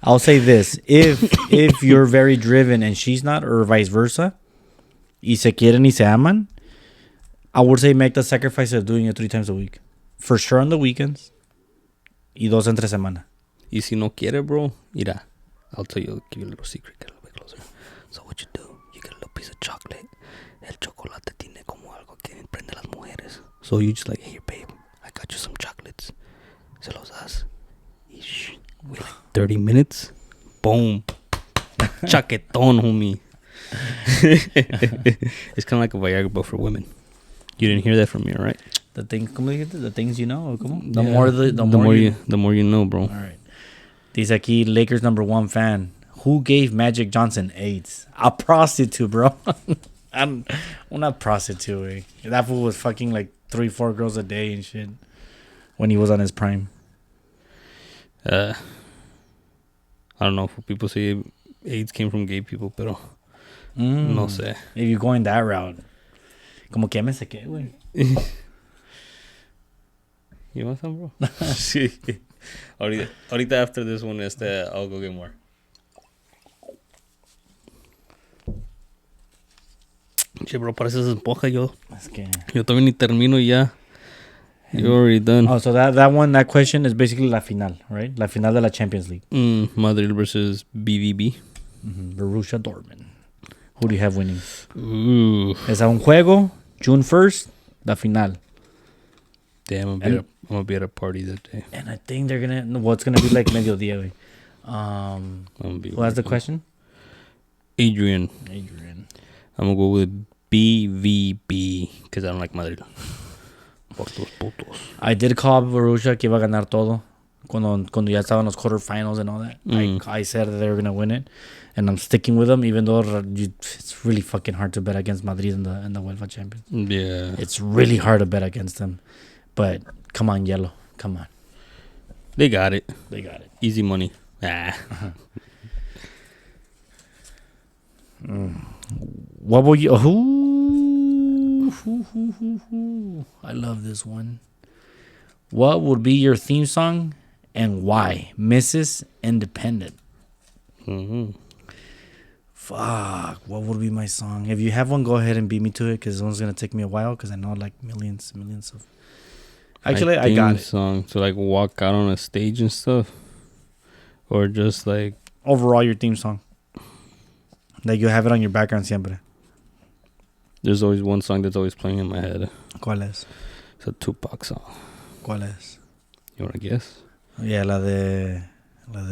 I'll say this. If you're very driven and she's not, or vice versa, y se quieren y se aman, I would say make the sacrifice of doing it 3 times a week. For sure on the weekends. Y 2 entre semana. Y si no quiere, bro, mira, I'll give you a little secret. Get a little bit closer. So what you do, you get a little piece of chocolate. El chocolate tiene como algo que prende las mujeres. So you just like, hey, babe, I got you some chocolates. Se los das. Wait like 30 minutes. Boom. Chaquetón, homie. It's kind of like a Viagra, but for women. You didn't hear that from me, right? The things you know. The more you know, bro. All right. Dice aquí, Lakers #1 fan. Who gave Magic Johnson AIDS? A prostitute, bro. Una prostitute. That fool was fucking like 3-4 girls a day and shit when he was on his prime. I don't know if people say AIDS came from gay people, pero no sé. If you're going that route. Como que me sequé, güey. You want some, bro? Sí. Ahorita after this one, I'll go get more. Che, bro, pareces esponja yo. Es que... Yo también ni termino ya. You're already done. Oh, so that question is basically la final, right? La final de la Champions League. Madrid versus BVB. Borussia Dortmund. Who do you have winning? Ooh. Es a un juego, June 1st, la final. Damn, I'm gonna be at a party that day. And I think they're gonna. No, well, it's gonna be like mediodía. Who has the question? Adrian. I'm gonna go with BVB because I don't like Madrid. I did call Borussia que iba a ganar todo cuando ya estaban los quarterfinals and all that. I said that they were gonna win it, and I'm sticking with them even though it's really fucking hard to bet against Madrid in the UEFA Champions. Yeah, it's really hard to bet against them, but come on, Yellow, come on. They got it. Easy money. What will you? I love this one. What would be your theme song and why? Mrs. Independent. Fuck. What would be my song? If you have one, go ahead and beat me to it because this one's going to take me a while because I know like millions of. Actually, I got it. Song to like walk out on a stage and stuff, or just like overall your theme song. Like you have it on your background siempre. There's always one song that's always playing in my head. ¿Cuál es? It's a Tupac song. ¿Cuál es? You wanna guess? Yeah, la de. La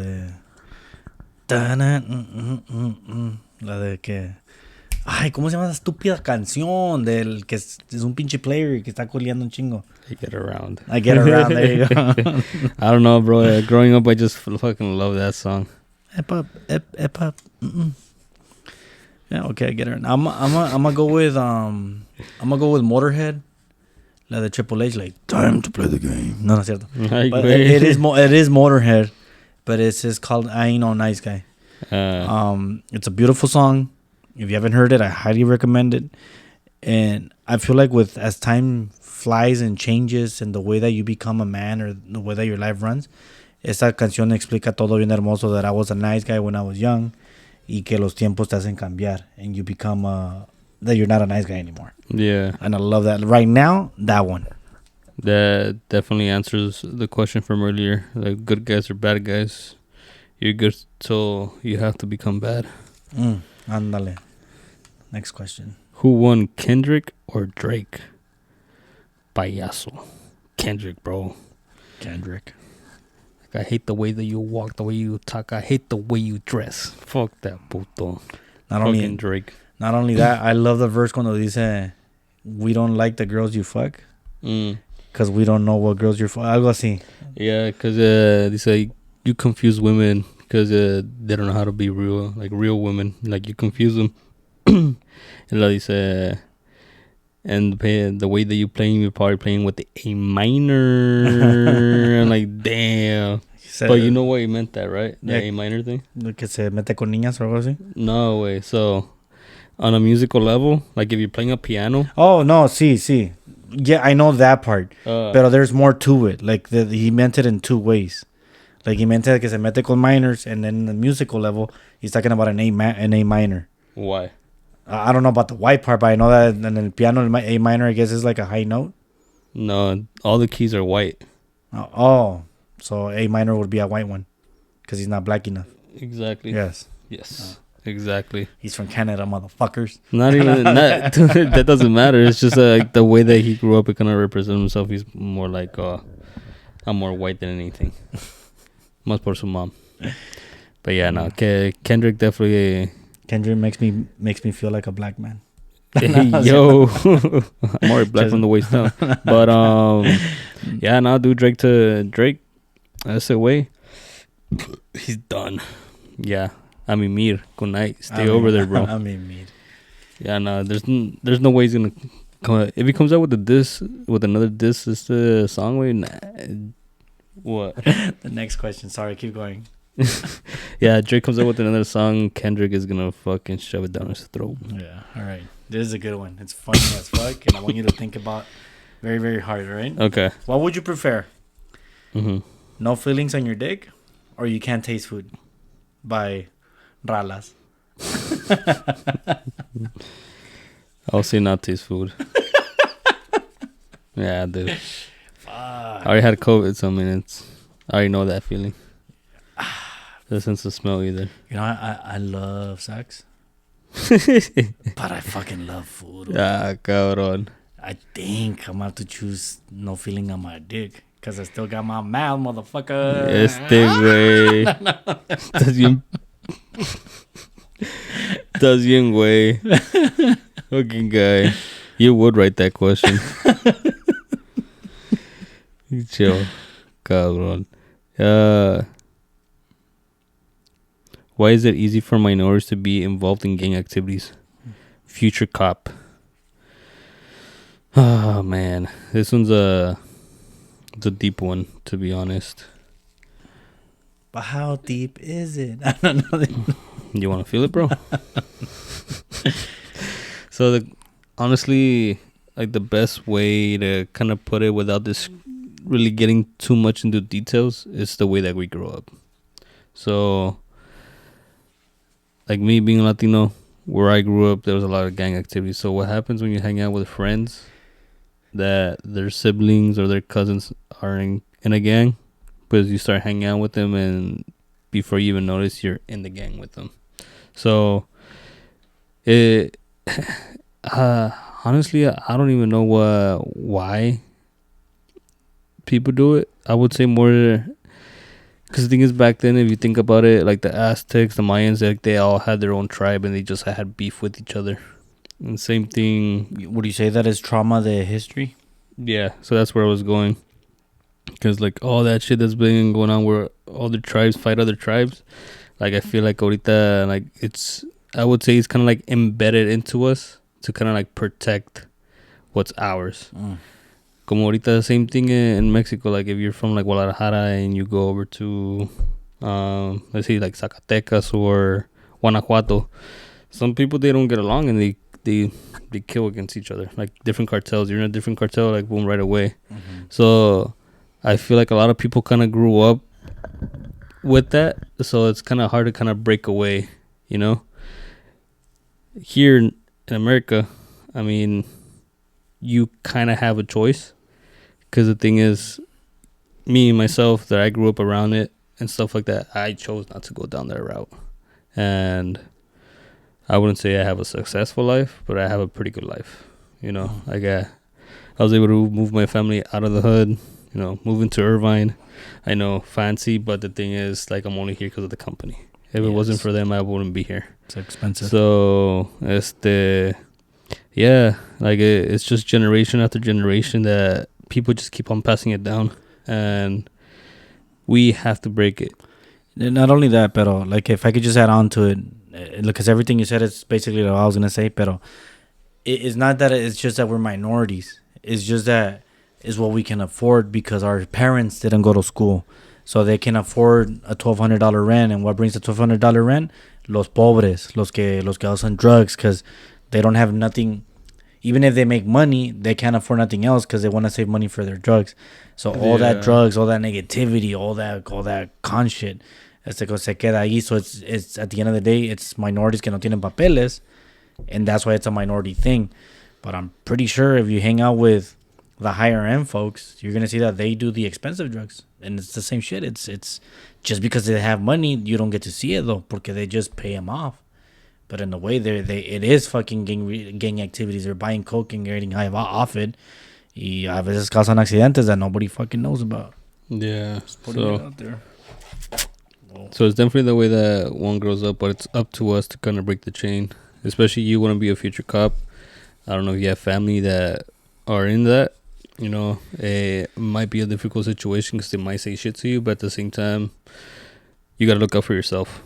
de que. Ay, ¿cómo se llama esa estúpida canción del que es un pinche player que está coleando un chingo? I Get Around. There you go. I don't know, bro. Growing up, I just fucking love that song. Ep up. Yeah, okay, I get it. I'm gonna go with Motorhead. La de Triple H, like time to play the game. No es cierto. But it is Motorhead, but it's just called I Ain't No Nice Guy. It's a beautiful song. If you haven't heard it, I highly recommend it. And I feel like as time flies and changes and the way that you become a man or the way that your life runs, esta canción explica todo bien hermoso that I was a nice guy when I was young y que los tiempos te hacen cambiar and you become that you're not a nice guy anymore. Yeah. And I love that. Right now, that one. That definitely answers the question from earlier. Like good guys or bad guys. You're good, so you have to become bad. Ándale. Next question. Who won, Kendrick or Drake? Payaso. Kendrick, bro. Kendrick. Like, I hate the way that you walk, the way you talk. I hate the way you dress. Fuck that puto. Fucking Drake. Not only that, I love the verse cuando dice, we don't like the girls you fuck. Because we don't know what girls you're fuck. Algo así. Yeah, because they say you confuse women because they don't know how to be real women. Like, you confuse them. And dice, and the way that you playing, you're probably playing with the A minor. I'm like, damn. But you know why he meant that, right? The A minor thing? Que se mete con niñas or algo así? No way. So, on a musical level, like if you're playing a piano. Oh, no, sí. Yeah, I know that part. But there's more to it. Like, he meant it in two ways. Like, he meant it que se mete con minors, and then in the musical level, he's talking about an A minor. Why? I don't know about the white part, but I know that in the piano, A minor, I guess, is like a high note. No, all the keys are white. Oh, so A minor would be a white one because he's not black enough. Exactly. Yes. Exactly. He's from Canada, motherfuckers. Not even that. That doesn't matter. It's just like the way that he grew up, it kind of represents himself. He's more like, I'm more white than anything. Más por su mom. But yeah, no. Kendrick definitely. Kendrick makes me feel like a black man. Yo, I'm more black from the waist down. But yeah, now do Drake to Drake. That's the way. He's done. Yeah, I mean, Mir, good night. Stay over there, bro. I mean, Mir. Yeah, no, there's no way he's gonna come out. If he comes out with another diss, this song way. Nah. What? The next question. Sorry, keep going. Yeah, Drake comes out with another song. Kendrick is gonna fucking shove it down his throat. Yeah, all right. This is a good one. It's funny as fuck, and I want you to think about very, very hard, all right? Okay. What would you prefer? No feelings on your dick, or you can't taste food by Ralas? I'll say not taste food. Yeah, dude. I already had COVID, so I mean, I already know that feeling. The sense of smell either. You know, I love sex. But I fucking love food. Ah, cabrón. I think I'm gonna have to choose no feeling on my dick. Because I still got my mouth, motherfucker. Güey. Estás bien, güey. Fucking guy. You would write that question. Chill. Cabrón. Why is it easy for minorities to be involved in gang activities? Future cop. Oh, man. This one's it's a deep one, to be honest. But how deep is it? I don't know. You want to feel it, bro? So, honestly, like the best way to kind of put it without this really getting too much into details is the way that we grew up. So, like me being Latino, where I grew up, there was a lot of gang activity. So what happens when you hang out with friends that their siblings or their cousins are in a gang? Because you start hanging out with them, and before you even notice, you're in the gang with them. So, it honestly, I don't even know why people do it. I would say more because the thing is, back then, if you think about it, like the Aztecs, the Mayans, like they all had their own tribe and they just had beef with each other. And same thing. Would you say that is trauma the history? Yeah, so that's where I was going. Because like all that shit that's been going on where all the tribes fight other tribes, like I feel like ahorita, like I would say it's kind of like embedded into us to kind of like protect what's ours. Como ahorita, same thing in Mexico. Like if you're from like Guadalajara and you go over to, let's say like Zacatecas or Guanajuato, some people, they don't get along and they kill against each other. Like different cartels. You're in a different cartel, like boom, right away. Mm-hmm. So I feel like a lot of people kind of grew up with that. So it's kind of hard to kind of break away, you know? Here in America, I mean, you kind of have a choice. Because the thing is, me, myself, that I grew up around it and stuff like that, I chose not to go down that route. And I wouldn't say I have a successful life, but I have a pretty good life. You know, like I was able to move my family out of the hood, you know, move into Irvine. I know, fancy, but the thing is, like, I'm only here because of the company. If it wasn't for them, I wouldn't be here. It's expensive. So, yeah, like it's just generation after generation that people just keep on passing it down, and we have to break it. Not only that, pero like if I could just add on to it, because everything you said is basically what I was gonna say. Pero it's not that it's just that we're minorities. It's just that is what we can afford because our parents didn't go to school, so they can afford a $1,200 rent. And what brings the $1,200 rent? Los pobres, los que usan drugs, because they don't have nothing. Even if they make money, they can't afford nothing else because they want to save money for their drugs. So all that drugs, all that negativity, all that con shit, se queda ahí. So it's at the end of the day, it's minorities que no tienen papeles, and that's why it's a minority thing. But I'm pretty sure if you hang out with the higher end folks, you're gonna see that they do the expensive drugs, and it's the same shit. It's just because they have money, you don't get to see it though, porque they just pay them off. But in a way, it is fucking gang activities. They're buying coke and getting high off it. Y a veces causan accidentes that nobody fucking knows about. Yeah. Just putting it out there. So it's definitely the way that one grows up, but it's up to us to kind of break the chain. Especially you want to be a future cop. I don't know if you have family that are in that. You know, it might be a difficult situation because they might say shit to you, but at the same time, you got to look out for yourself.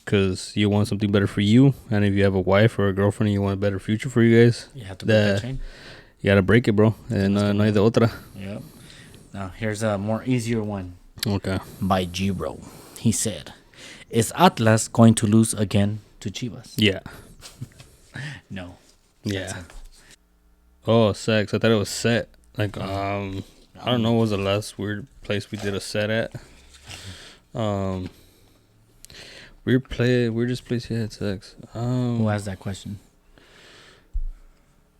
Because you want something better for you, and if you have a wife or a girlfriend and you want a better future for you guys, you have to break that chain. You gotta break it, bro. And no hay de otra. Yep. Now here's a more easier one. Okay. By G-Bro. He said, "Is Atlas going to lose again to Chivas?" Yeah. No. Yeah. Oh, sex. I thought it was set. Like I don't know. What was the last weird place we did a set at? Weird just place you had sex. Who asked that question?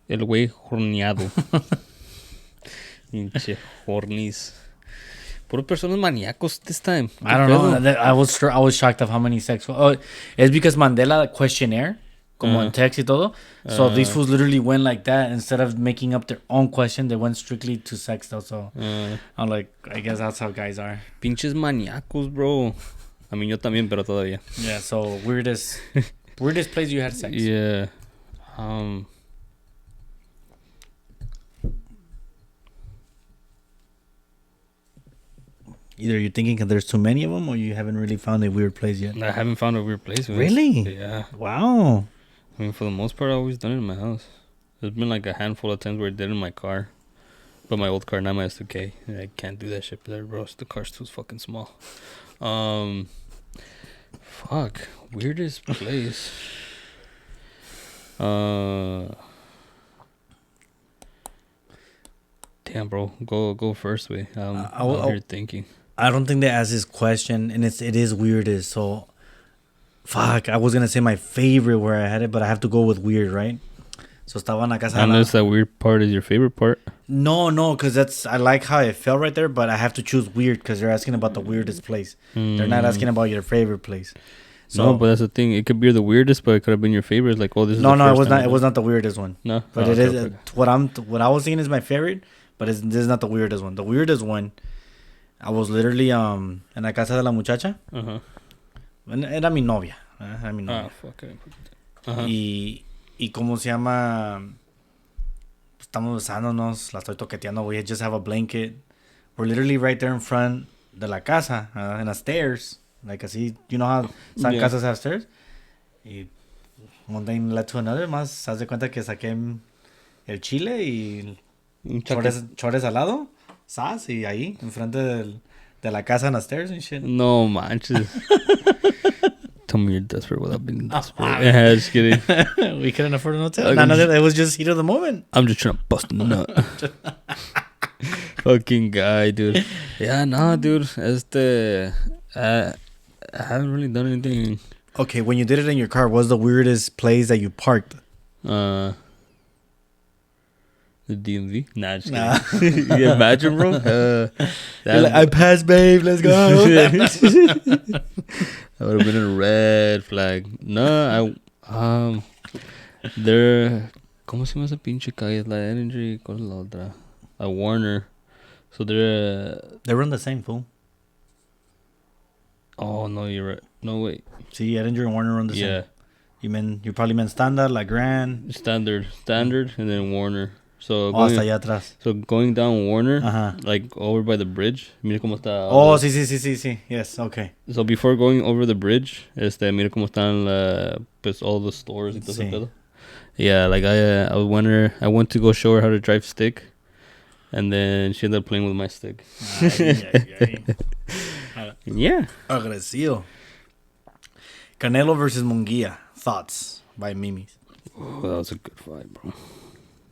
El güey horneado. Pinche hornies. Puro personas maníacos this time. I don't know. I was shocked of how many sex. Oh, it's because Mandela questionnaire. como en text y todo. So these fools literally went like that. Instead of making up their own question, they went strictly to sexto. So I'm like, I guess that's how guys are. Pinches maníacos, bro. I mean, yo también, pero todavía. Yeah, so weirdest place you had sex. Yeah. Either you're thinking there's too many of them, or you haven't really found a weird place yet. I haven't found a weird place. Really? Yeah. Wow. I mean, for the most part, I've always done it in my house. There's been like a handful of times where I did it in my car. But my old car, not my S2K. I can't do that shit there, bro. The car's too fucking small. Fuck. Weirdest place. Damn, bro. Go first, way. I'm here thinking. I don't think they asked this question, and it is weirdest. So, fuck. I was gonna say my favorite where I had it, but I have to go with weird, right? So estaba en la casa. Unless that weird part is your favorite part. No, because I like how it felt right there, but I have to choose weird because they're asking about the weirdest place. They're not asking about your favorite place. So, no, but that's the thing. It could be the weirdest, but it could have been your favorite. Like, oh, this is no, it was not. It was not the weirdest one. No, but it is okay. What I was thinking is my favorite, but this is not the weirdest one. The weirdest one, I was literally en la casa de la muchacha. Era mi novia. Era mi novia. Fuck. Y cómo se llama. Estamos besándonos, la estoy toqueteando. We just have a blanket. We're literally right there in front de la casa, in the stairs. Like así, you know how some casas have stairs? Y one thing led to another. Más, haz de cuenta que saqué el chile y chores al lado. Sas, y ahí, enfrente de la casa en the stairs and shit. No manches. Tell me you're desperate without being desperate. Yeah, just kidding. We couldn't afford an hotel. None of it. It was just heat of the moment. I'm just trying to bust a nut. Fucking guy, dude. Yeah, nah, dude. I haven't really done anything. Okay, when you did it in your car, what's the weirdest place that you parked? The DMV? Nah, just kidding. You imagine, bro? Like, I passed, babe. Let's go. That would have been a red flag. No, ¿cómo se llama esa pinche calle? La Energy, ¿cuál es la otra? A Warner. So they run the same, fool. Oh, no, you're right. No, wait. See, Edinger and Warner run the same. Yeah. You probably meant Standard, like Grand. Standard, and then Warner. So hasta allá atrás. So going down Warner, like over by the bridge. Mira cómo está. Oh, sí. Yes, okay. So before going over the bridge, mira cómo están pues all the stores y todo ese pedo. Yeah, like I went to go show her how to drive stick, and then she ended up playing with my stick. Yeah. Agresivo. Canelo versus Munguia. Thoughts by Mimis. Oh, that was a good fight, bro.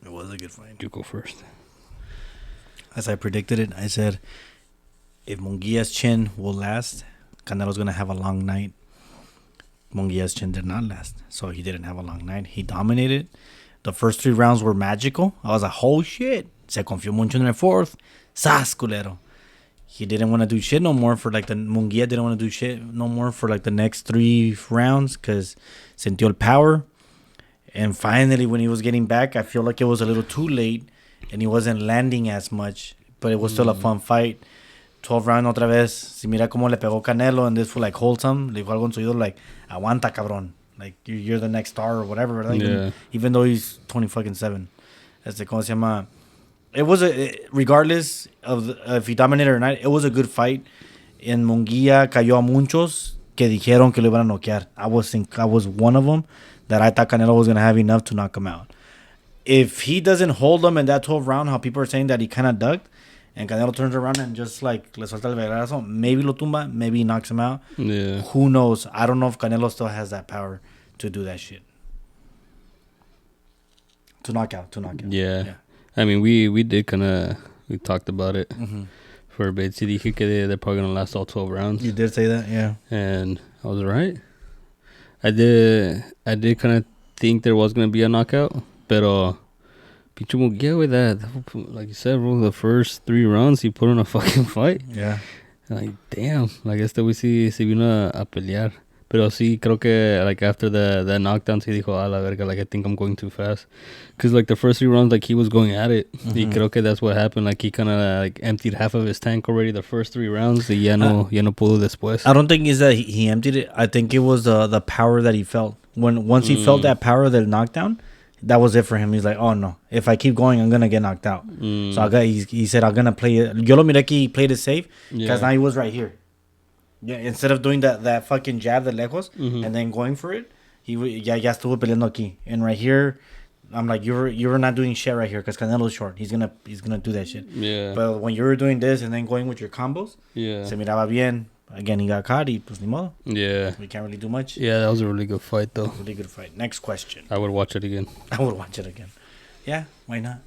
It was a good fight. You go first. As I predicted it, I said, if Munguia's chin will last, Canelo's going to have a long night. Munguia's chin did not last, so he didn't have a long night. He dominated. The first 3 rounds were magical. I was like, oh shit. Se confió mucho en el fourth. Sas, culero. He didn't want to do shit no more for like Munguia didn't want to do shit no more for like the next 3 rounds because sintió el power. And finally, when he was getting back, I feel like it was a little too late and he wasn't landing as much. But it was still a fun fight. 12 round otra vez. Si mira cómo le pegó Canelo and this was like wholesome. Le dijo algo en su oído like, aguanta, cabrón. Like, you're the next star or whatever. Right? Even though he's 27. ¿Cómo se llama? It was regardless of if he dominated or not, it was a good fight. En Munguia cayó a muchos que dijeron que lo iban a noquear. I was one of them that I thought Canelo was going to have enough to knock him out. If he doesn't hold him in that 12th round, how people are saying that he kind of ducked, and Canelo turns around and just like le suelta el vergazo, maybe lo tumba, maybe he knocks him out. Yeah. Who knows? I don't know if Canelo still has that power to do that shit. To knock out. Yeah. I mean, we did we talked about it for a bit. Sí, dije que they're probably going to last all 12 rounds. You did say that, yeah. And I was right. I did kind of think there was going to be a knockout, pero pinche Munguia with that, like you said, bro, the first 3 rounds he put on a fucking fight. Yeah. Like, damn, like este güey sí vino a pelear. Pero sí, creo que, like, after the knockdown, sí dijo, a la verga, like, I think I'm going too fast. Because, like, the first 3 rounds, like, he was going at it. Y creo que that's what happened. Like, he kind of, like, emptied half of his tank already the first 3 rounds. Y ya no pudo después. I don't think it's that he emptied it. I think it was the power that he felt. Once he felt that power of the knockdown, that was it for him. He's like, oh, no. If I keep going, I'm going to get knocked out. So he said, I'm going to play it. Yo lo miré que he played it safe. Because now he was right here. Yeah, instead of doing that fucking jab de lejos and then going for it, ya estuvo peleando aquí. And right here, I'm like, you're not doing shit right here because Canelo's short. He's gonna do that shit. Yeah. But when you were doing this and then going with your combos, se miraba bien. Again, he got caught. Pues ni modo. Yeah. We can't really do much. Yeah, that was a really good fight, though. Really good fight. Next question. I would watch it again. I would watch it again. Yeah, why not?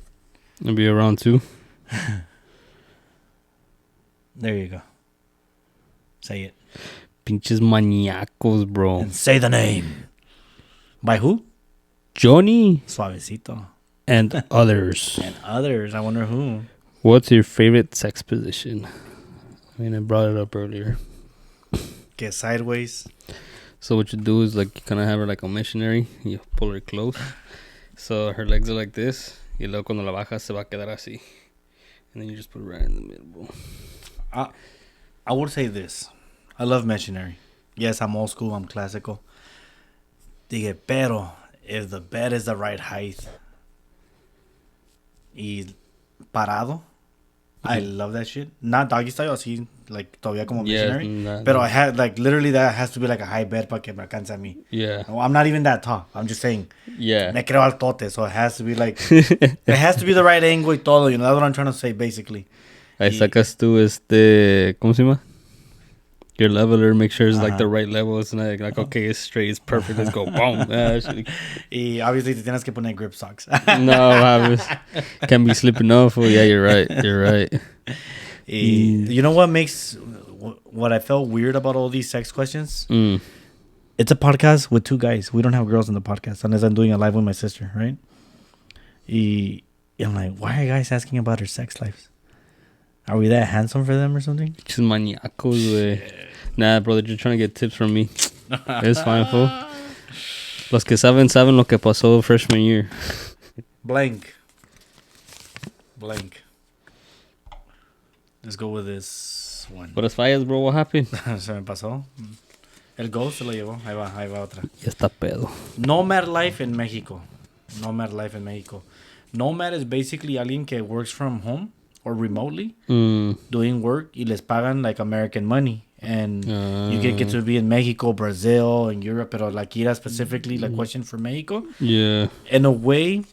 It'll be around 2. There you go. Say it. Pinches maniacos, bro. And say the name. By who? Johnny Suavecito. and others. And others. I wonder who. What's your favorite sex position? I mean, I brought it up earlier. Get sideways. So what you do is, like, you kind of have her like a missionary. You pull her close. So her legs are like this. Y luego cuando la bajas se va a quedar así. And then you just put it right in the middle, bro. I would say this. I love missionary. Yes, I'm old school. I'm classical. Dije, pero if the bed is the right height y parado, I love that shit. Not doggy style, así, like, todavía como missionary. Pero I had, like, literally that has to be like a high bed para que me alcance a mí. Yeah. No, I'm not even that tall. I'm just saying. Yeah. Me creo altote, so it has to be like, it has to be the right angle y todo, you know, that's what I'm trying to say, basically. Ahí sacas tú ¿cómo se llama? Your leveler, make sure it's like the right level. It's not like okay, it's straight, it's perfect, let's go, boom. Y obviously te tienes que poner grip socks. No, can't be slipping off. Oh, yeah, you're right. You know what I felt weird about all these sex questions? It's a podcast with 2 guys. We don't have girls in the podcast unless I'm doing a live with my sister, right? Y I'm like, why are guys asking about her sex lives? Are we that handsome for them or something? Just maniacos, güey. Nah, bro, they're just trying to get tips from me. It's fine, fool. Los que saben lo que pasó freshman year. Blank. Let's go with this one. Buenas fallas, bro, what happened? Se me pasó. El ghost se lo llevó. Ahí va otra. Ya está pedo. Nomad life in Mexico. Nomad is basically alguien que works from home or remotely doing work y les pagan like American money. And you get to be in Mexico, Brazil, and Europe. Pero like Ira specifically, like question for Mexico. Yeah. In a way,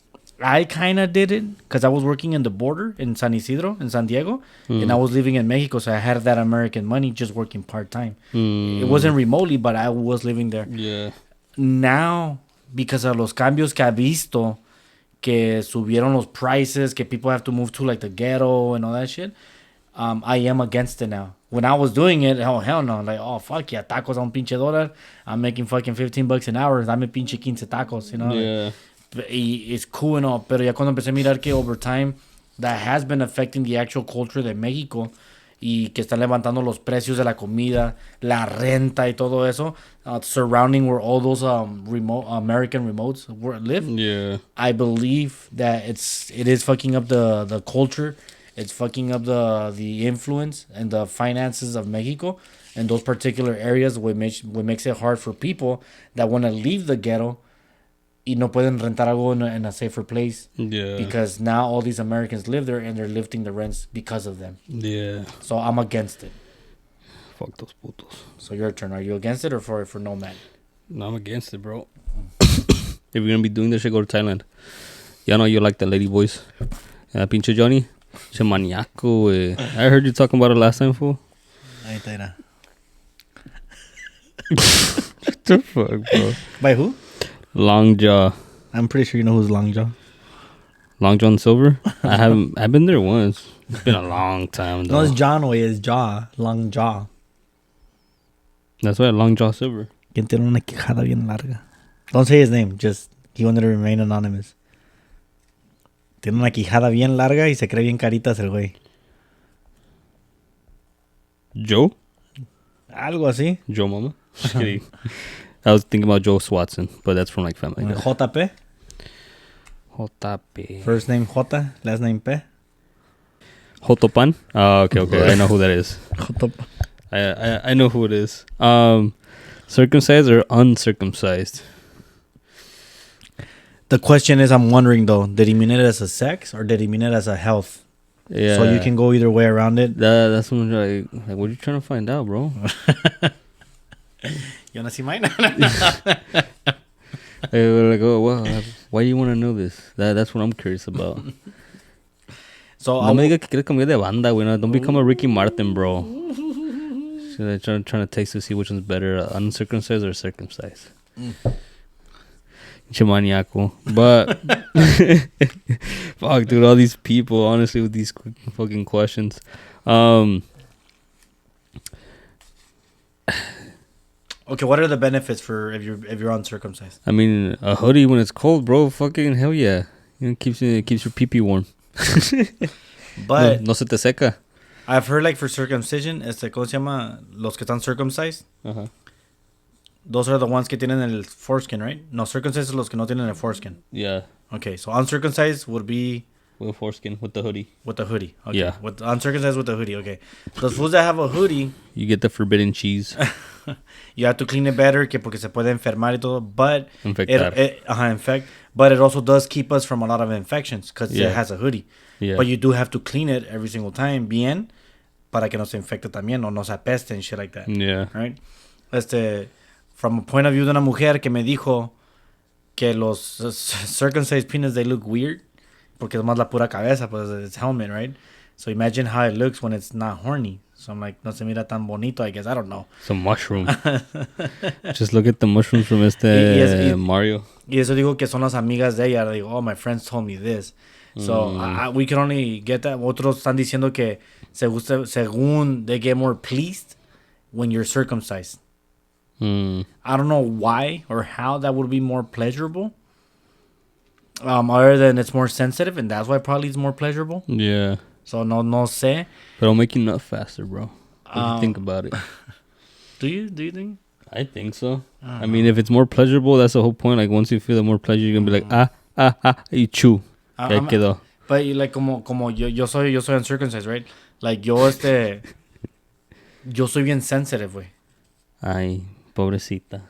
I kind of did it because I was working in the border in San Isidro, in San Diego. And I was living in Mexico, so I had that American money just working part-time. It wasn't remotely, but I was living there. Yeah. Now, because of los cambios que ha visto, que subieron los prices, que people have to move to like the ghetto and all that shit, I am against it now. When I was doing it, oh, hell no. Like, oh, fuck yeah, tacos a un pinche $1. I'm making fucking $15 an hour. Dame pinche 15 tacos, you know? Yeah. Like, it's cool and all. Pero ya cuando empecé a mirar que over time, that has been affecting the actual culture de México y que están levantando los precios de la comida, la renta y todo eso, surrounding where all those American remotes live. Yeah. I believe that it is fucking up the culture. It's fucking up the influence and the finances of Mexico and those particular areas, what makes it hard for people that want to leave the ghetto y no pueden rentar algo in a safer place. Yeah. Because now all these Americans live there and they're lifting the rents because of them. Yeah. So I'm against it. Fuck those putos. So your turn. Are you against it or for Nomad? No, I'm against it, bro. If you're gonna be doing this shit, go to Thailand. Yeah, I know you like the lady boys. Pinche Johnny. Pinche maniaco, güey. I heard you talking about it last time, fool. Ahí está. What the fuck, bro? By who? Long Jaw. I'm pretty sure you know who's Long Jaw. Long John Silver? I've been there once. It's been a long time, though. No, it's John Way. It's Jaw. Long Jaw. That's why Long Jaw Silver. Quien tiene una quijada bien larga. Don't say his name. Just, he wanted to remain anonymous. Tiene una quijada bien larga y se cree bien caritas el güey. Joe? Algo así. Joe Mama? Just kidding. I was thinking about Joe Swatson, but that's from like Family Guy. JP. JP. First name J, last name P. Jotopan? Oh, okay. I know who that is. Jotopan. I know who it is. Circumcised or uncircumcised? The question is, I'm wondering though, did he mean it as a sex or did he mean it as a health? Yeah. So you can go either way around it. That's what I'm like, what are you trying to find out, bro? You wanna see mine? We're like, oh, well, why do you want to know this? That's what I'm curious about. So No me digas que quieres cambiar de banda, güey. No, don't become a Ricky Martin, bro. So they're trying to taste to see which one's better, uncircumcised or circumcised. Chimaniaco. But fuck, dude, all these people, honestly, with these fucking questions. Okay, what are the benefits for if you're uncircumcised? I mean, a hoodie when it's cold, bro. Fucking hell yeah. It keeps your pee-pee warm. But no se te seca. I've heard like for circumcision, ¿cómo se llama? Los que están circumcised. Uh-huh. Those are the ones que tienen el foreskin, right? No, circumcised are los que no tienen el foreskin. Yeah. Okay, so uncircumcised would be With foreskin, with the hoodie. with the hoodie. Okay. Yeah. With uncircumcised with the hoodie. Okay. Those fools that have a hoodie, You get the forbidden cheese. you have to clean it better, que porque se puede enfermar y todo. But Infectar. infect. But it also does keep us from a lot of infections because Yeah. it has a hoodie. Yeah. But you do have to clean it every single time, bien, para que no se infecte también o no se apeste and shit like that. Yeah. Right? From a point of view de una mujer que me dijo que los circumcised penis, they look weird porque es más la pura cabeza, pues it's helmet, right? So imagine how it looks when it's not horny. So I'm like, no se mira tan bonito, I guess. I don't know. It's a mushroom. Just look at the mushrooms from Mario. Y eso digo que son las amigas de ella. Digo, oh, my friends told me this. So we can only get that. Otros están diciendo que según they get more pleased when you're circumcised. I don't know why or how that would be more pleasurable. Other than it's more sensitive, and that's why probably it's more pleasurable. Yeah. So no sé. But it'll make you nut faster, bro. If you think about it. Do you think? I think so. I mean, if it's more pleasurable, that's the whole point. Like, once you feel the more pleasure, you're going to be like, you chew. Ya quedó. But like, como yo soy uncircumcised, right? Like, yo soy bien sensitive, güey. Ay, pobrecita.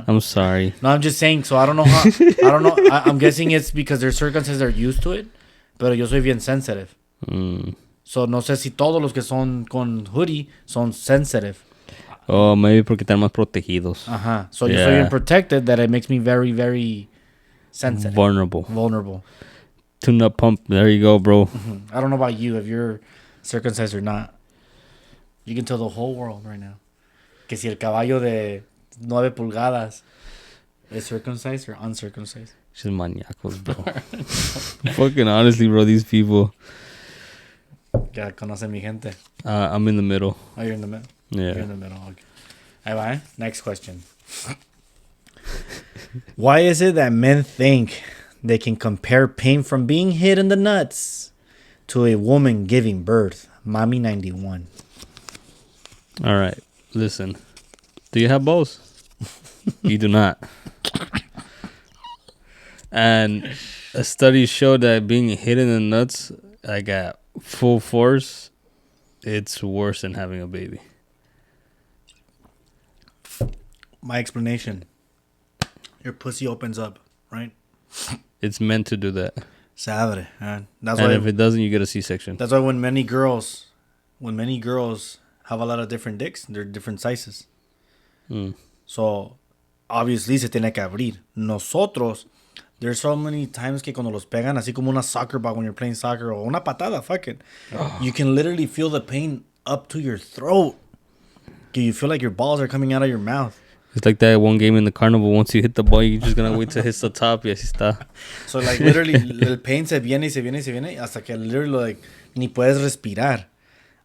I'm sorry. No, I'm just saying. So I don't know how. I don't know. I'm guessing it's because they're circumcised, they're used to it. Pero yo soy bien sensitive. So no sé si todos los que son con hoodie son sensitive. Oh, maybe porque están más protegidos. Ajá. So yo soy bien protected that it makes me very, very sensitive. Vulnerable. Tune up pump. There you go, bro. I don't know about you, if you're circumcised or not. You can tell the whole world right now. Que si el caballo de 9 pulgadas is circumcised or uncircumcised. Just maniacos, bro. Fucking honestly, bro, these people. Ya conocen mi gente. I'm in the middle. Oh, you're in the middle? Yeah. You're in the middle. Okay. Ahí va, eh? Next question. Why is it that men think they can compare pain from being hit in the nuts to a woman giving birth? Mami 91. All right. Listen. Do you have balls? You do not. And a study showed that being hit in the nuts, like at full force, it's worse than having a baby. My explanation. Your pussy opens up, right? It's meant to do that. Se abre. That's And why if it doesn't, you get a C-section. That's why when many girls have a lot of different dicks, they're different sizes. So, obviously, se tiene que abrir. Nosotros, there's so many times que cuando los pegan, así como una soccer ball when you're playing soccer, or una patada, fuck it. You can literally feel the pain up to your throat. You feel like your balls are coming out of your mouth. It's like that one game in the carnival. Once you hit the ball, you're just going to wait to hit the top. Y así está. So, like, literally, el pain se viene y se viene y se viene hasta que literally, like, ni puedes respirar.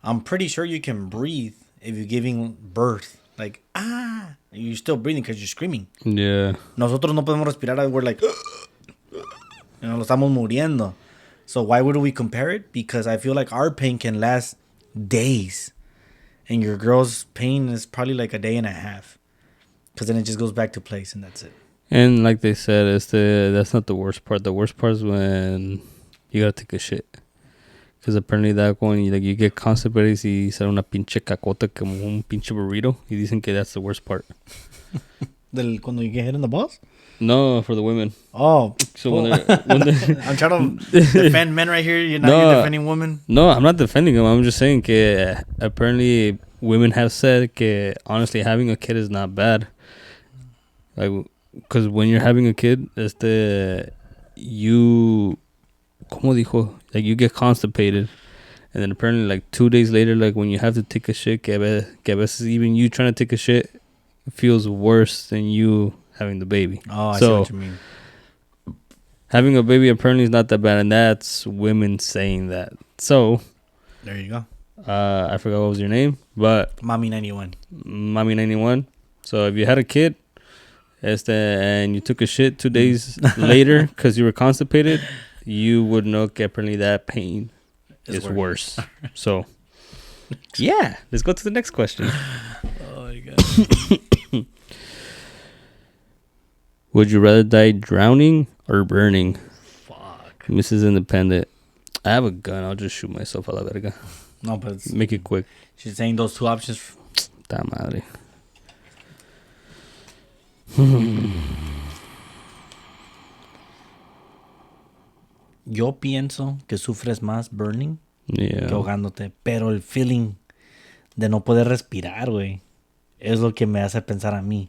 I'm pretty sure you can breathe if you're giving birth. Like, you're still breathing because you're screaming. Yeah. Nosotros no podemos respirar. We're like, lo estamos muriendo. So why would we compare it? Because I feel like our pain can last days. And your girl's pain is probably like a day and a half. Because then it just goes back to place and that's it. And like they said, that's not the worst part. The worst part is when you gotta take a shit. Because apparently that one, you get constipated y sale una pinche cacota como un pinche burrito. Y dicen que that's the worst part. Cuando you get hit in the balls? No, for the women. Oh. So when they're I'm trying to defend men right here. You're defending women? No, I'm not defending them. I'm just saying que apparently women have said que honestly having a kid is not bad. Like, because when you're having a kid, you... ¿Cómo dijo? Like, you get constipated. And then apparently, like, 2 days later, like, when you have to take a shit, que a veces even you trying to take a shit feels worse than you having the baby. Oh, I see what you mean. Having a baby apparently is not that bad, and that's women saying that. So... There you go. I forgot what was your name, but... Mommy 91. Mommy 91. So, if you had a kid, and you took a shit 2 days later because you were constipated... You would know apparently that pain is worse. So, yeah, let's go to the next question. Oh my god. Would you rather die drowning or burning? Fuck. Mrs. Independent. I have a gun. I'll just shoot myself a la verga. No, but make it quick. She's saying those two options. Ta madre. Yo pienso que sufres más burning que ahogándote. Pero el feeling de no poder respirar, güey, es lo que me hace pensar a mí.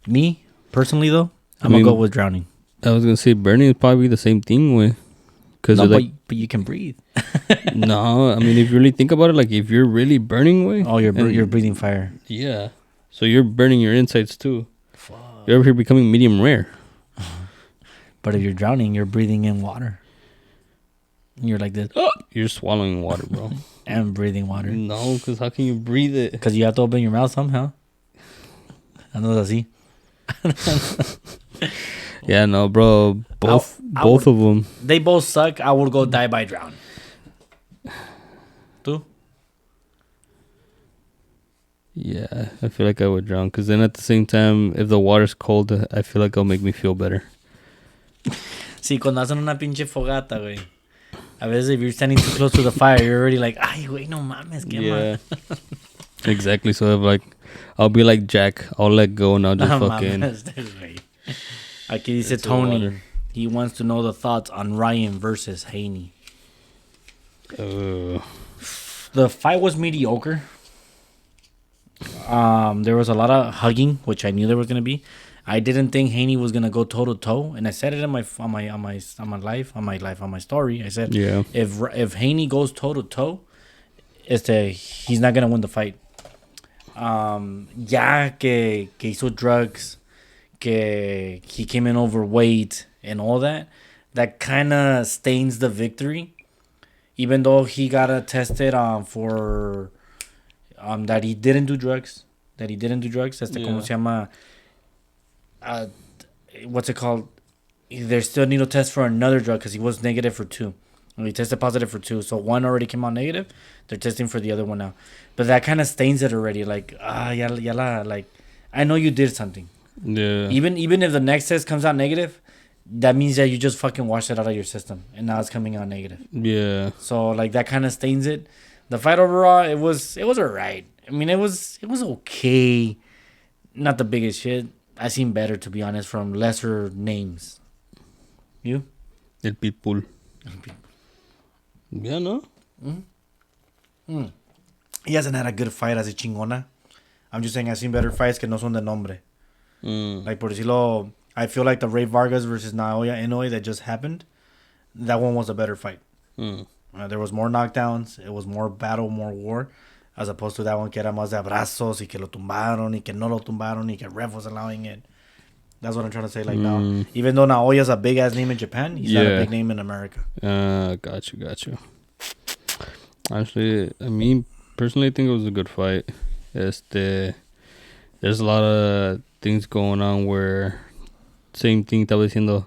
Me, personally, though, I'm going to go with drowning. I was going to say burning is probably the same thing, güey. No, but you can breathe. No, I mean, if you really think about it, like, if you're really burning, güey. Oh, you're breathing fire. Yeah. So you're burning your insides, too. Fuck. You're over here becoming medium rare. But if you're drowning, you're breathing in water. You're like this. You're swallowing water, bro. And breathing water. No, because how can you breathe it? Because you have to open your mouth somehow. Andas así. Yeah, no, bro. Both of them. They both suck. I would go die by drown. ¿Tú? Yeah, I feel like I would drown. Because then at the same time, if the water's cold, I feel like it'll make me feel better. Sí, cuando hacen una pinche fogata, güey. A veces if you're standing too close to the fire, you're already like, ay, güey, no mames, quema. Yeah. Exactly. So if like, I'll be like Jack. I'll let go and I'll just fucking... Aquí dice Tony. He wants to know the thoughts on Ryan versus Haney. The fight was mediocre. There was a lot of hugging, which I knew there was gonna be. I didn't think Haney was gonna go toe to toe, and I said it on my story. I said, yeah, if Haney goes toe to toe, he's not gonna win the fight. Ya que hizo drugs, que he came in overweight and all that kind of stains the victory. Even though he got tested for that he didn't do drugs. That's como se llama. What's it called? They still need to test for another drug because he was negative for 2. And he tested positive for 2. So one already came out negative. They're testing for the other one now. But that kind of stains it already. Like, like, I know you did something. Yeah. Even if the next test comes out negative, that means that you just fucking washed it out of your system. And now it's coming out negative. Yeah. So, like, that kind of stains it. The fight overall, it was alright. I mean, it was okay. Not the biggest shit. I seen better, to be honest, from lesser names. You? El Pitbull. Yeah, no? He hasn't had a good fight as a chingona. I'm just saying I've seen better fights que no son de nombre. Like, por decirlo, I feel like the Ray Vargas versus Naoya Inoue that just happened, that one was a better fight. There was more knockdowns. It was more battle, more war. As opposed to that one que era más de abrazos y que lo tumbaron y que no lo tumbaron y que ref was allowing it. That's what I'm trying to say. Like now, even though Naoya's a big ass name in Japan, he's not a big name in America. Got you. Actually, I mean, personally, I think it was a good fight. There's a lot of things going on where same thing estaba diciendo,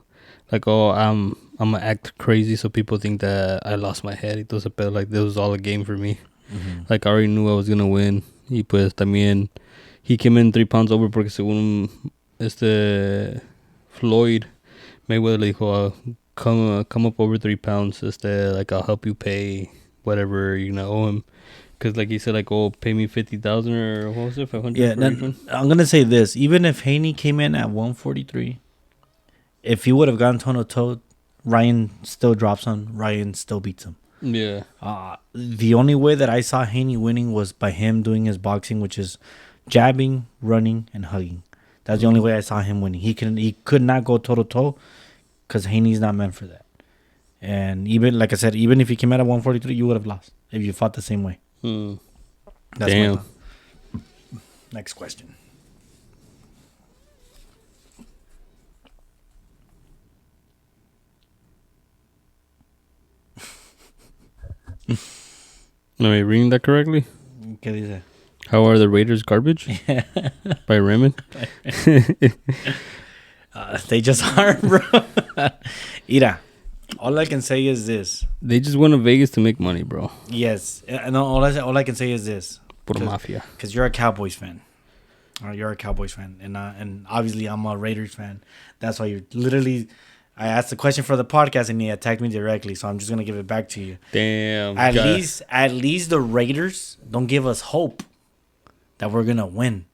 like, oh, I'm gonna act crazy so people think that I lost my head. It was like this was all a game for me. Like, I already knew I was gonna win. Y pues también he came in 3 pounds over porque según Floyd Mayweather le dijo, come up over 3 pounds, like I'll help you pay whatever you're gonna owe him. Because like he said, like, oh, pay me 50,000 or what was it, 500? Yeah, I'm gonna say this: even if Haney came in at 143, if he would have gone toe to toe, Ryan still drops him. Ryan still beats him. Yeah. The only way that I saw Haney winning was by him doing his boxing, which is jabbing, running, and hugging. That's the only way I saw him winning. He could not go toe to toe because Haney's not meant for that. And even like I said, even if he came out at 143, you would have lost if you fought the same way. That's Damn. Next question. Am I reading that correctly? ¿Qué dice? How are the Raiders garbage? By Raymond. They just are, bro. Ira, all I can say is this. They just went to Vegas to make money, bro. Yes. No, all I can say is this. Por mafia. Because you're a Cowboys fan. You're a Cowboys fan. And obviously I'm a Raiders fan. That's why you're literally... I asked the question for the podcast and he attacked me directly. So I'm just going to give it back to you. Damn. At least the Raiders don't give us hope that we're going to win.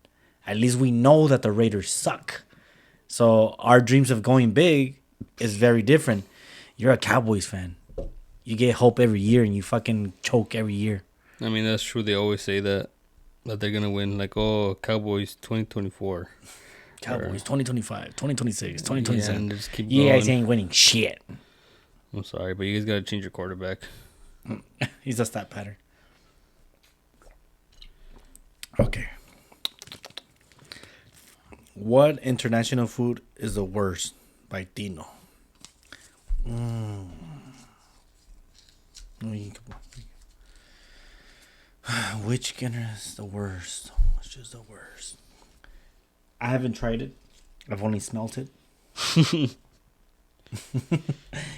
At least we know that the Raiders suck. So our dreams of going big is very different. You're a Cowboys fan. You get hope every year and you fucking choke every year. I mean, that's true. They always say that they're going to win. Like, oh, Cowboys 2024. Cowboys 2025, 2026, 2027. Yeah, just keep you going. guys ain't winning shit. I'm sorry, but you guys got to change your quarterback. He's a stat pattern. Okay. What international food is the worst? By Tino. Which dinner is the worst? Which is the worst? I haven't tried it. I've only smelt it.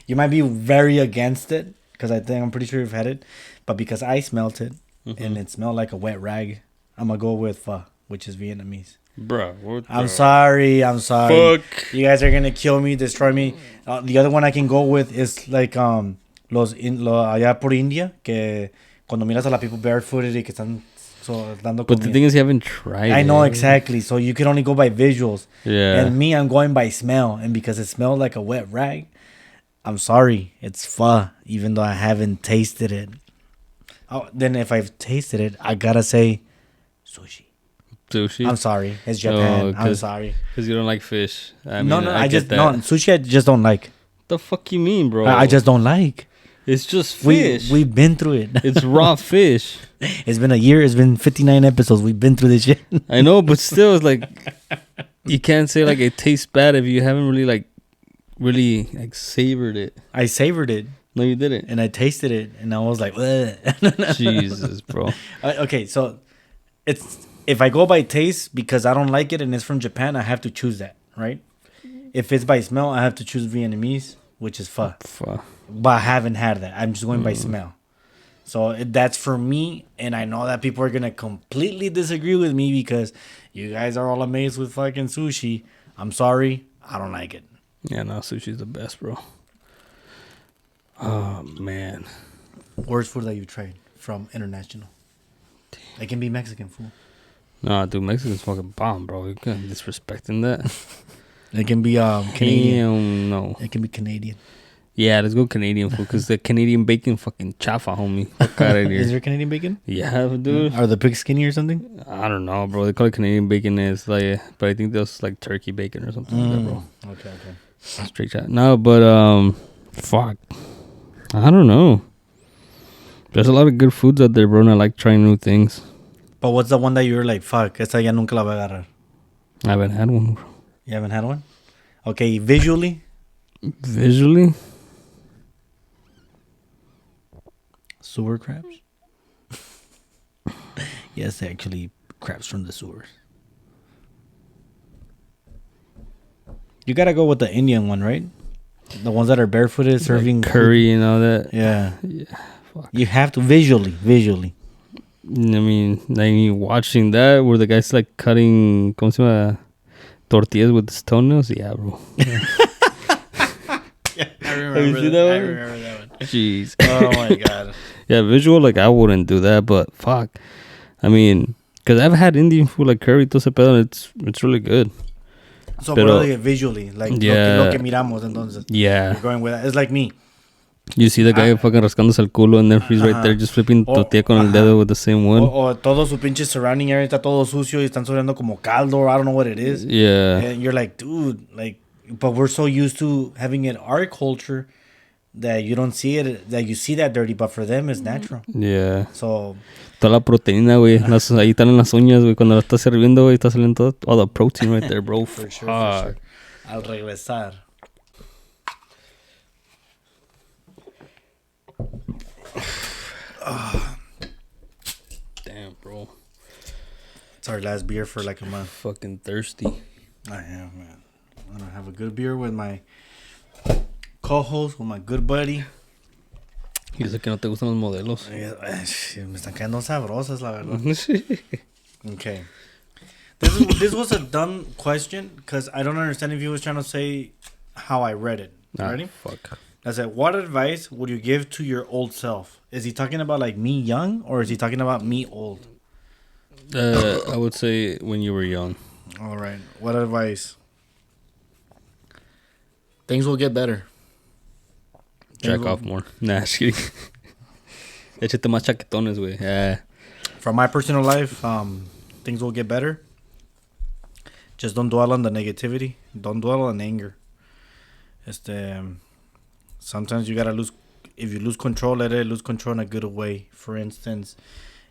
You might be very against it because I'm pretty sure you've had it, but because I smelt it and it smelled like a wet rag, I'm gonna go with pho, which is Vietnamese. Bro, what I'm sorry. Fuck. You guys are gonna kill me, destroy me. The other one I can go with is like lo allá por India, que cuando miras a la people barefooted y que están dando comida. But the thing is, you haven't tried I know exactly. So you can only go by visuals. Yeah. And me, I'm going by smell. And because it smelled like a wet rag, I'm sorry. It's pho, even though I haven't tasted it. Oh, then if I've tasted it, I gotta say sushi. Sushi? I'm sorry. It's Japan. I'm 'cause sorry. Because you don't like fish. I mean, No, I just get no that. sushi. I just don't like. The fuck you mean, bro? I just don't like. It's just fish. We've been through it. It's raw fish. It's been a year. It's been 59 episodes. We've been through this shit. I know, but still, it's like you can't say like it tastes bad if you haven't really savored it. I savored it. No, you didn't. And I tasted it, and I was like, Jesus, bro. Okay, so it's if I go by taste because I don't like it and it's from Japan, I have to choose that, right? If it's by smell, I have to choose Vietnamese, which is pho. But I haven't had that. I'm just going by smell. So that's for me, and I know that people are gonna completely disagree with me because you guys are all amazed with fucking sushi. I'm sorry, I don't like it. Yeah, no, sushi's the best, bro. Oh man. Worst food that you tried from international? It can be Mexican food. No, dude, Mexican's fucking bomb, bro. You can't disrespecting that. It can be Canadian. Damn, no. It can be Canadian. Yeah, let's go Canadian food because the Canadian bacon fucking chafa, homie. Fuck out of here. Is there Canadian bacon? Yeah, dude. Are the pigs skinny or something? I don't know, bro. They call it Canadian bacon. It's like, but I think that's like turkey bacon or something like that, bro. Okay. Straight chat. No, but fuck. I don't know. There's a lot of good foods out there, bro, and I like trying new things. But what's the one that you were like, fuck, esta ya nunca la voy a agarrar? I haven't had one, bro. You haven't had one? Okay, visually? Visually? Sewer crabs? Yes, actually, crabs from the sewers. You gotta go with the Indian one, right? The ones that are barefooted serving like curry and all that. Yeah. Yeah. Fuck. You have to visually. mean, like watching that where the guy's like cutting, ¿cómo se llama? Tortillas with his toenails. Yeah, bro. I remember Have you seen that one? I remember that one. Jeez. Oh my god. Yeah, visual, like I wouldn't do that, but fuck. I mean, because I've had Indian food like curry, todo ese pedo, and it's really good. So Pero- really visually, like Yeah. lo que miramos, entonces. Yeah. You're going with that. It's like me. You see the guy fucking rascándose el culo and then he's right there just flipping Oh, tortilla con el dedo with the same one. O todo su pinche surrounding area está todo sucio y están sobrando como caldo. I don't know what it is. Yeah. And you're like, dude, like, but we're so used to having it our culture that you don't see it, that you see that dirty, but for them it's natural. Yeah. So, Toda la proteína, güey. Ahí están en las uñas, güey. Cuando la estás sirviendo, güey, está saliendo todo. All the protein right there, bro. for sure, Fuck. for sure. Al regresar. Damn, bro. It's our last beer for like a month. Fucking thirsty. I am, man. I'm gonna have a good beer with my co-host, with my good buddy. Y dice que no te gustan los modelos. Me están quedando sabrosas, la verdad. Okay. This was a dumb question because I don't understand if he was trying to say how I read it. Ready? Fuck. I said, what advice would you give to your old self? Is he talking about like me young or is he talking about me old? I would say when you were young. All right. What advice? Things will get better. Jack off more. Nah, just kidding. Échate más chaquetones, güey. Yeah. From my personal life, things will get better. Just don't dwell on the negativity. Don't dwell on anger. Sometimes you gotta lose. If you lose control, let it lose control in a good way. For instance,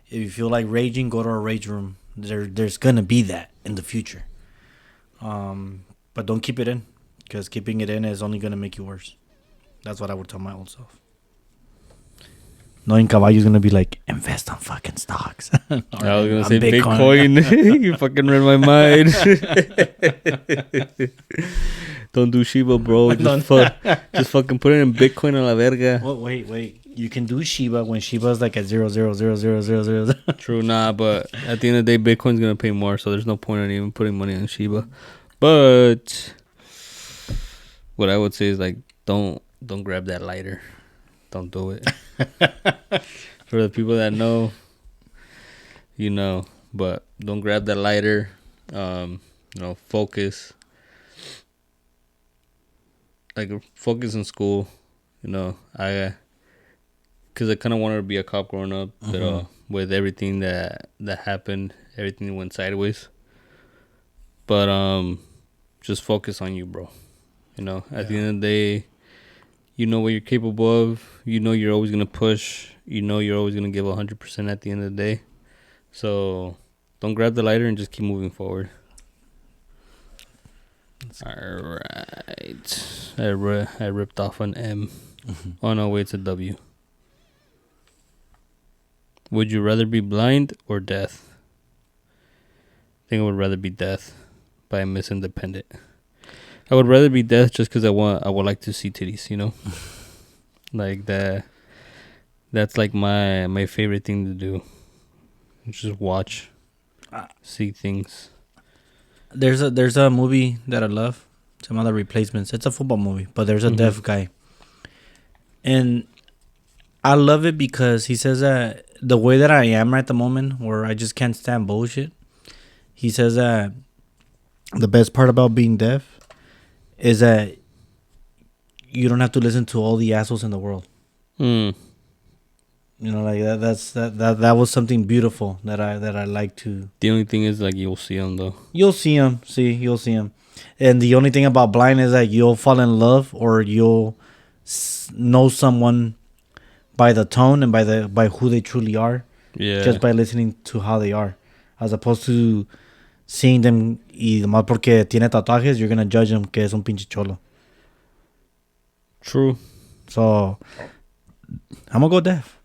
if you feel like raging, go to a rage room. There's gonna be that in the future. But don't keep it in, because keeping it in is only gonna make you worse. That's what I would tell my old self. Knowing Caballo's gonna be like, invest on fucking stocks. I was gonna say Bitcoin. You fucking read my mind. Don't do Shiba, bro. Just fucking put it in Bitcoin a la verga. Well, wait. You can do Shiba when Shiba's like at 0.0000000. True, nah, but at the end of the day, Bitcoin's gonna pay more, so there's no point in even putting money on Shiba. But what I would say is like, don't grab that lighter. Don't do it. For the people that know, you know, but don't grab that lighter. Focus. Like focus in school. Because I kind of wanted to be a cop growing up, but with everything that happened, everything went sideways. But just focus on you, bro. At the end of the day, you know what you're capable of. You know you're always gonna push. You know you're always gonna give 100% at the end of the day. So don't grab the lighter and just keep moving forward. All right. I ripped off an M. Oh no, wait, it's a W. Would you rather be blind or deaf? I think I would rather be deaf by Miss Independent. I would rather be deaf just because I would like to see titties, like that. That's like my favorite thing to do. Just watch, see things. There's a movie that I love. Some other replacements. It's a football movie, but there's a deaf guy, and I love it because he says that the way that I am at the moment, where I just can't stand bullshit. He says that the best part about being deaf is that you don't have to listen to all the assholes in the world. Like that was something beautiful that I like to. The only thing is like you'll see them though. You'll see them. And the only thing about blind is that you'll fall in love or you'll know someone by the tone and by who they truly are. Yeah. Just by listening to how they are, as opposed to seeing them y nomás porque tiene tatuajes, you're gonna judge them que es un pinche cholo. True. So I'm gonna go deaf.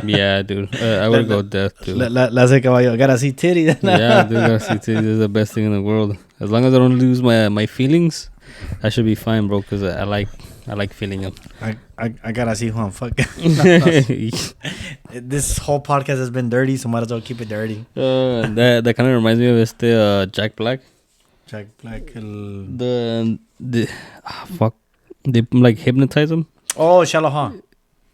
Yeah, dude. I would go deaf too. La sé caballo. Gotta see titty. Yeah, dude. Gotta see titties. Is the best thing in the world. As long as I don't lose my feelings, I should be fine, bro. Because I like I like feeling them. I gotta see Juan. Fuck. This whole podcast has been dirty, so might as well keep it dirty. That kind of reminds me of Jack Black. Jack Black. Fuck. They like hypnotize him. Oh, Shallow,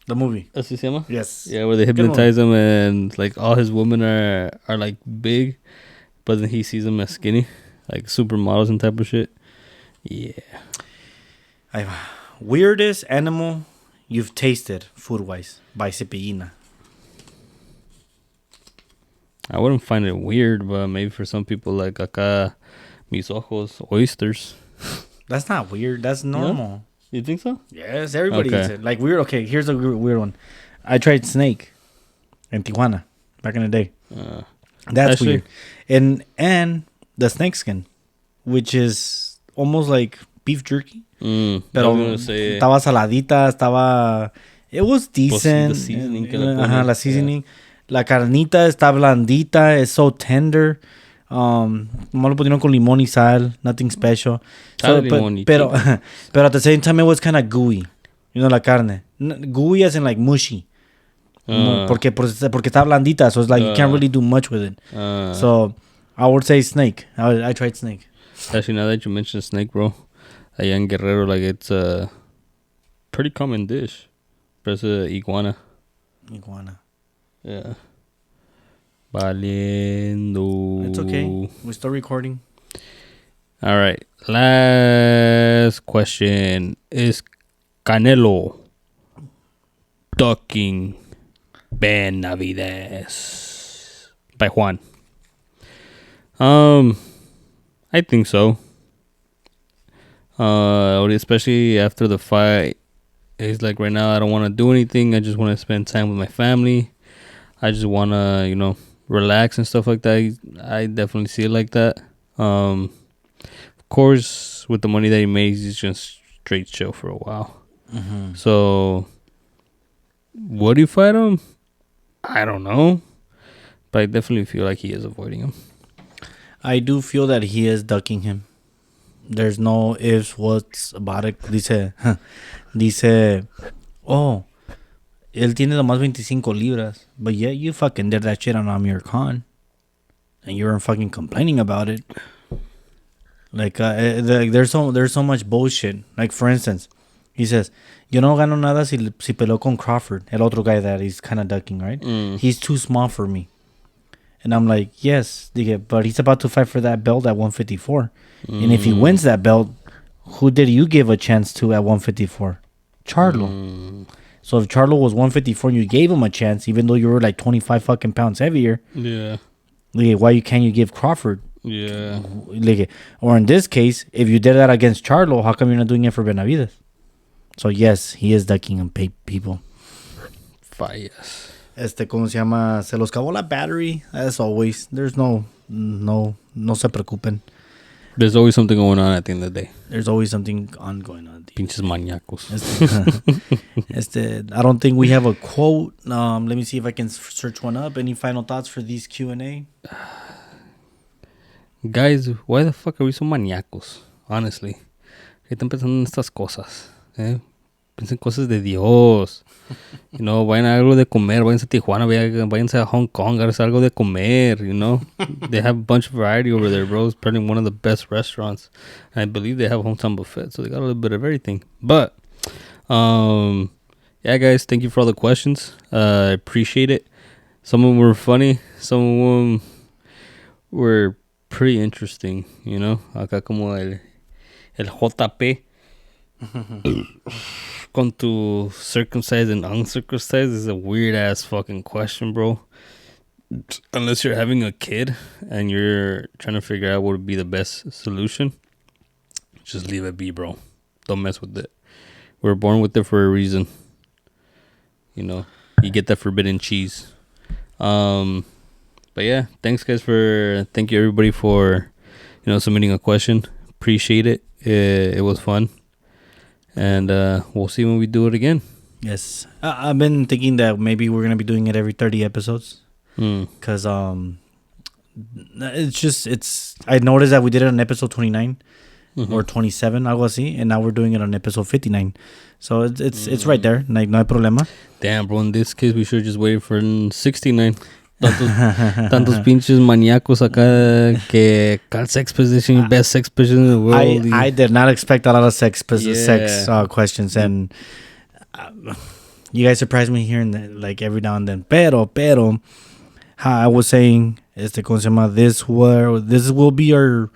the movie. Así se llama? Yes. Yeah, where they hypnotize him and like all his women are like big, but then he sees them as skinny, like supermodels and type of shit. Yeah. Weirdest animal you've tasted food-wise by Cepillina. I wouldn't find it weird, but maybe for some people, like acá, mis ojos, oysters. That's not weird. That's normal. No? You think so? Yes, everybody eats it. Like weird. Okay, here's a weird one. I tried snake in Tijuana back in the day. That's actually, weird. And the snake skin, which is almost like beef jerky. Pero estaba saladita, estaba. It was decent. The seasoning. La seasoning. Yeah. La carnita está blandita. It's so tender. Nomás lo pusieron con limón y sal. Nothing special. So, pero at the same time, it was kind of gooey. You know, la carne. Gooey as in like mushy. Porque está blandita. So it's like you can't really do much with it. So I would say snake. I tried snake. Actually, now that you mentioned snake, bro, allá en Guerrero, like it's a pretty common dish. But it's a iguana. Yeah. Valiendo. It's okay. We're still recording. All right. Last question. Is Canelo ducking Benavides? By Juan. I think so. Especially after the fight. He's like, right now, I don't want to do anything. I just want to spend time with my family. I just want to, relax and stuff like that. I definitely see it like that. Of course, with the money that he makes, he's just straight chill for a while. Mm-hmm. So, would he fight him? I don't know. But I definitely feel like he is avoiding him. I do feel that he is ducking him. There's no ifs, what's about it. Dice, oh, él tiene nomás 25 libras. But yet you fucking did that shit on Amir Khan. And you weren't fucking complaining about it. Like, there's so much bullshit. Like, for instance, he says, yo no gano nada si peleo con Crawford. El otro guy that he's kind of ducking, right? He's too small for me. And I'm like, yes, but he's about to fight for that belt at 154. And if he wins that belt, who did you give a chance to at 154? Charlo. So if Charlo was 154 and you gave him a chance, even though you were like 25 fucking pounds heavier, yeah, like, why can't you give Crawford? Yeah. Like, or in this case, if you did that against Charlo, how come you're not doing it for Benavides? So yes, he is ducking and people. Fallas. ¿Cómo se llama? Se los acabó la battery. As always, there's no se preocupen. There's always something going on at the end of the day. There's always something ongoing on. Pinches maníacos. I don't think we have a quote. Let me see if I can search one up. Any final thoughts for these Q&A? Guys, why the fuck are we so maníacos? Honestly. ¿Qué están pensando en estas cosas? Piensen cosas de Dios. Vayan a algo de comer. Váyanse a Tijuana. Váyanse a Hong Kong. Háganse algo de comer, They have a bunch of variety over there, bro. It's probably one of the best restaurants. And I believe they have hometown buffet. So they got a little bit of everything. But, yeah, guys. Thank you for all the questions. I appreciate it. Some of them were funny. Some of them were pretty interesting, Acá como el JP. Con tu circumcised and uncircumcised is a weird ass fucking question, bro. Unless you're having a kid and you're trying to figure out what would be the best solution, just leave it be, bro. Don't mess with it. We're born with it for a reason. You get that forbidden cheese. But yeah, thank you everybody for submitting a question. Appreciate it. It was fun. And we'll see when we do it again. Yes. I've been thinking that maybe we're going to be doing it every 30 episodes. Because I noticed that we did it on episode 29. or 27, algo así, and now we're doing it on episode 59. So it's right there, like no hay problema. Damn, bro. In this case, we should just wait for 69. Tantos pinches maníacos acá que sex position, best sex position in the world. I did not expect a lot of sex questions, and you guys surprised me hearing that like every now and then. Pero, how I was saying, ¿cómo se llama? This will be our.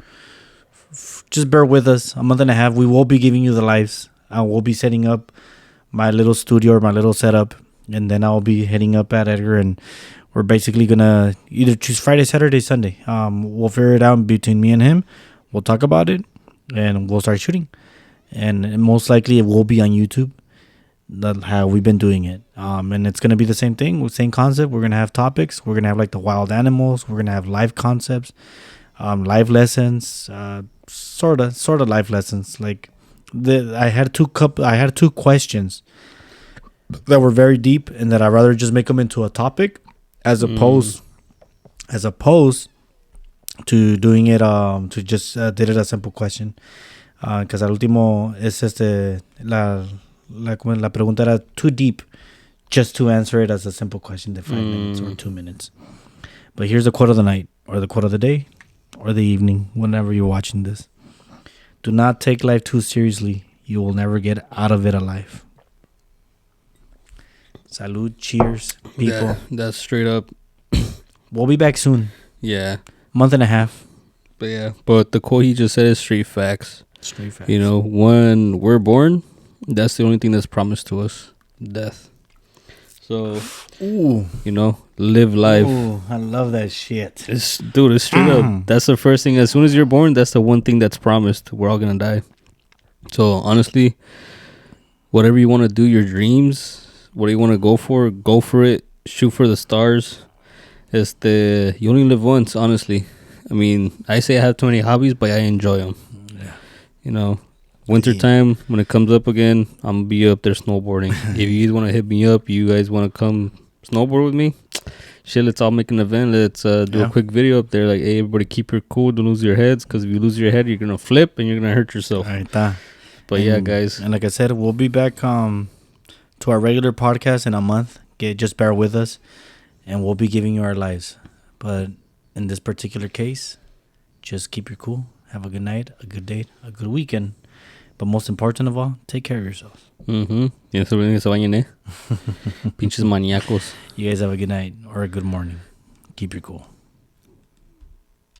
Just bear with us. A month and a half, we will be giving you the lives. I will be setting up my little studio or my little setup, and then I'll be heading up at Edgar, and we're basically gonna either choose Friday, Saturday, Sunday. We'll figure it out between me and him. We'll talk about it, and we'll start shooting. And most likely, it will be on YouTube. That's how we've been doing it. And it's gonna be the same thing, same concept. We're gonna have topics. We're gonna have like the wild animals. We're gonna have live concepts, live lessons, sort of life lessons. Like I had two questions that were very deep, and that I'd rather just make them into a topic as opposed to doing it to just did it a simple question, because al último es la pregunta era too deep just to answer it as a simple question in 5 minutes or 2 minutes. But here's the quote of the night, or the quote of the day, or the evening, whenever you're watching this. Do not take life too seriously. You will never get out of it alive. Salud, cheers, people. Yeah, that's straight up. We'll be back soon. Yeah. Month and a half. But yeah, but the quote he just said is straight facts. Straight facts. You know, when we're born, that's the only thing that's promised to us. Death. So, ooh, you know, live life. Ooh, I love that shit. It's straight up. That's the first thing. As soon as you're born, that's the one thing that's promised. We're all going to die. So, honestly, whatever you want to do, your dreams, what do you want to go for it. Shoot for the stars. You only live once, honestly. I mean, I say I have too many hobbies, but I enjoy them. Yeah. You know, wintertime, when it comes up again, I'm going to be up there snowboarding. If you guys want to hit me up, you guys want to come snowboard with me, shit, let's all make an event. Let's do a quick video up there. Like, hey, everybody keep your cool. Don't lose your heads, because if you lose your head, you're going to flip and you're going to hurt yourself. But yeah, guys. And like I said, we'll be back to our regular podcast in a month. Just bear with us, and we'll be giving you our lives. But in this particular case, just keep your cool. Have a good night, a good day, a good weekend. But most important of all, take care of yourselves. Y no se olviden que se bañen, Pinches maníacos. You guys have a good night or a good morning. Keep your cool.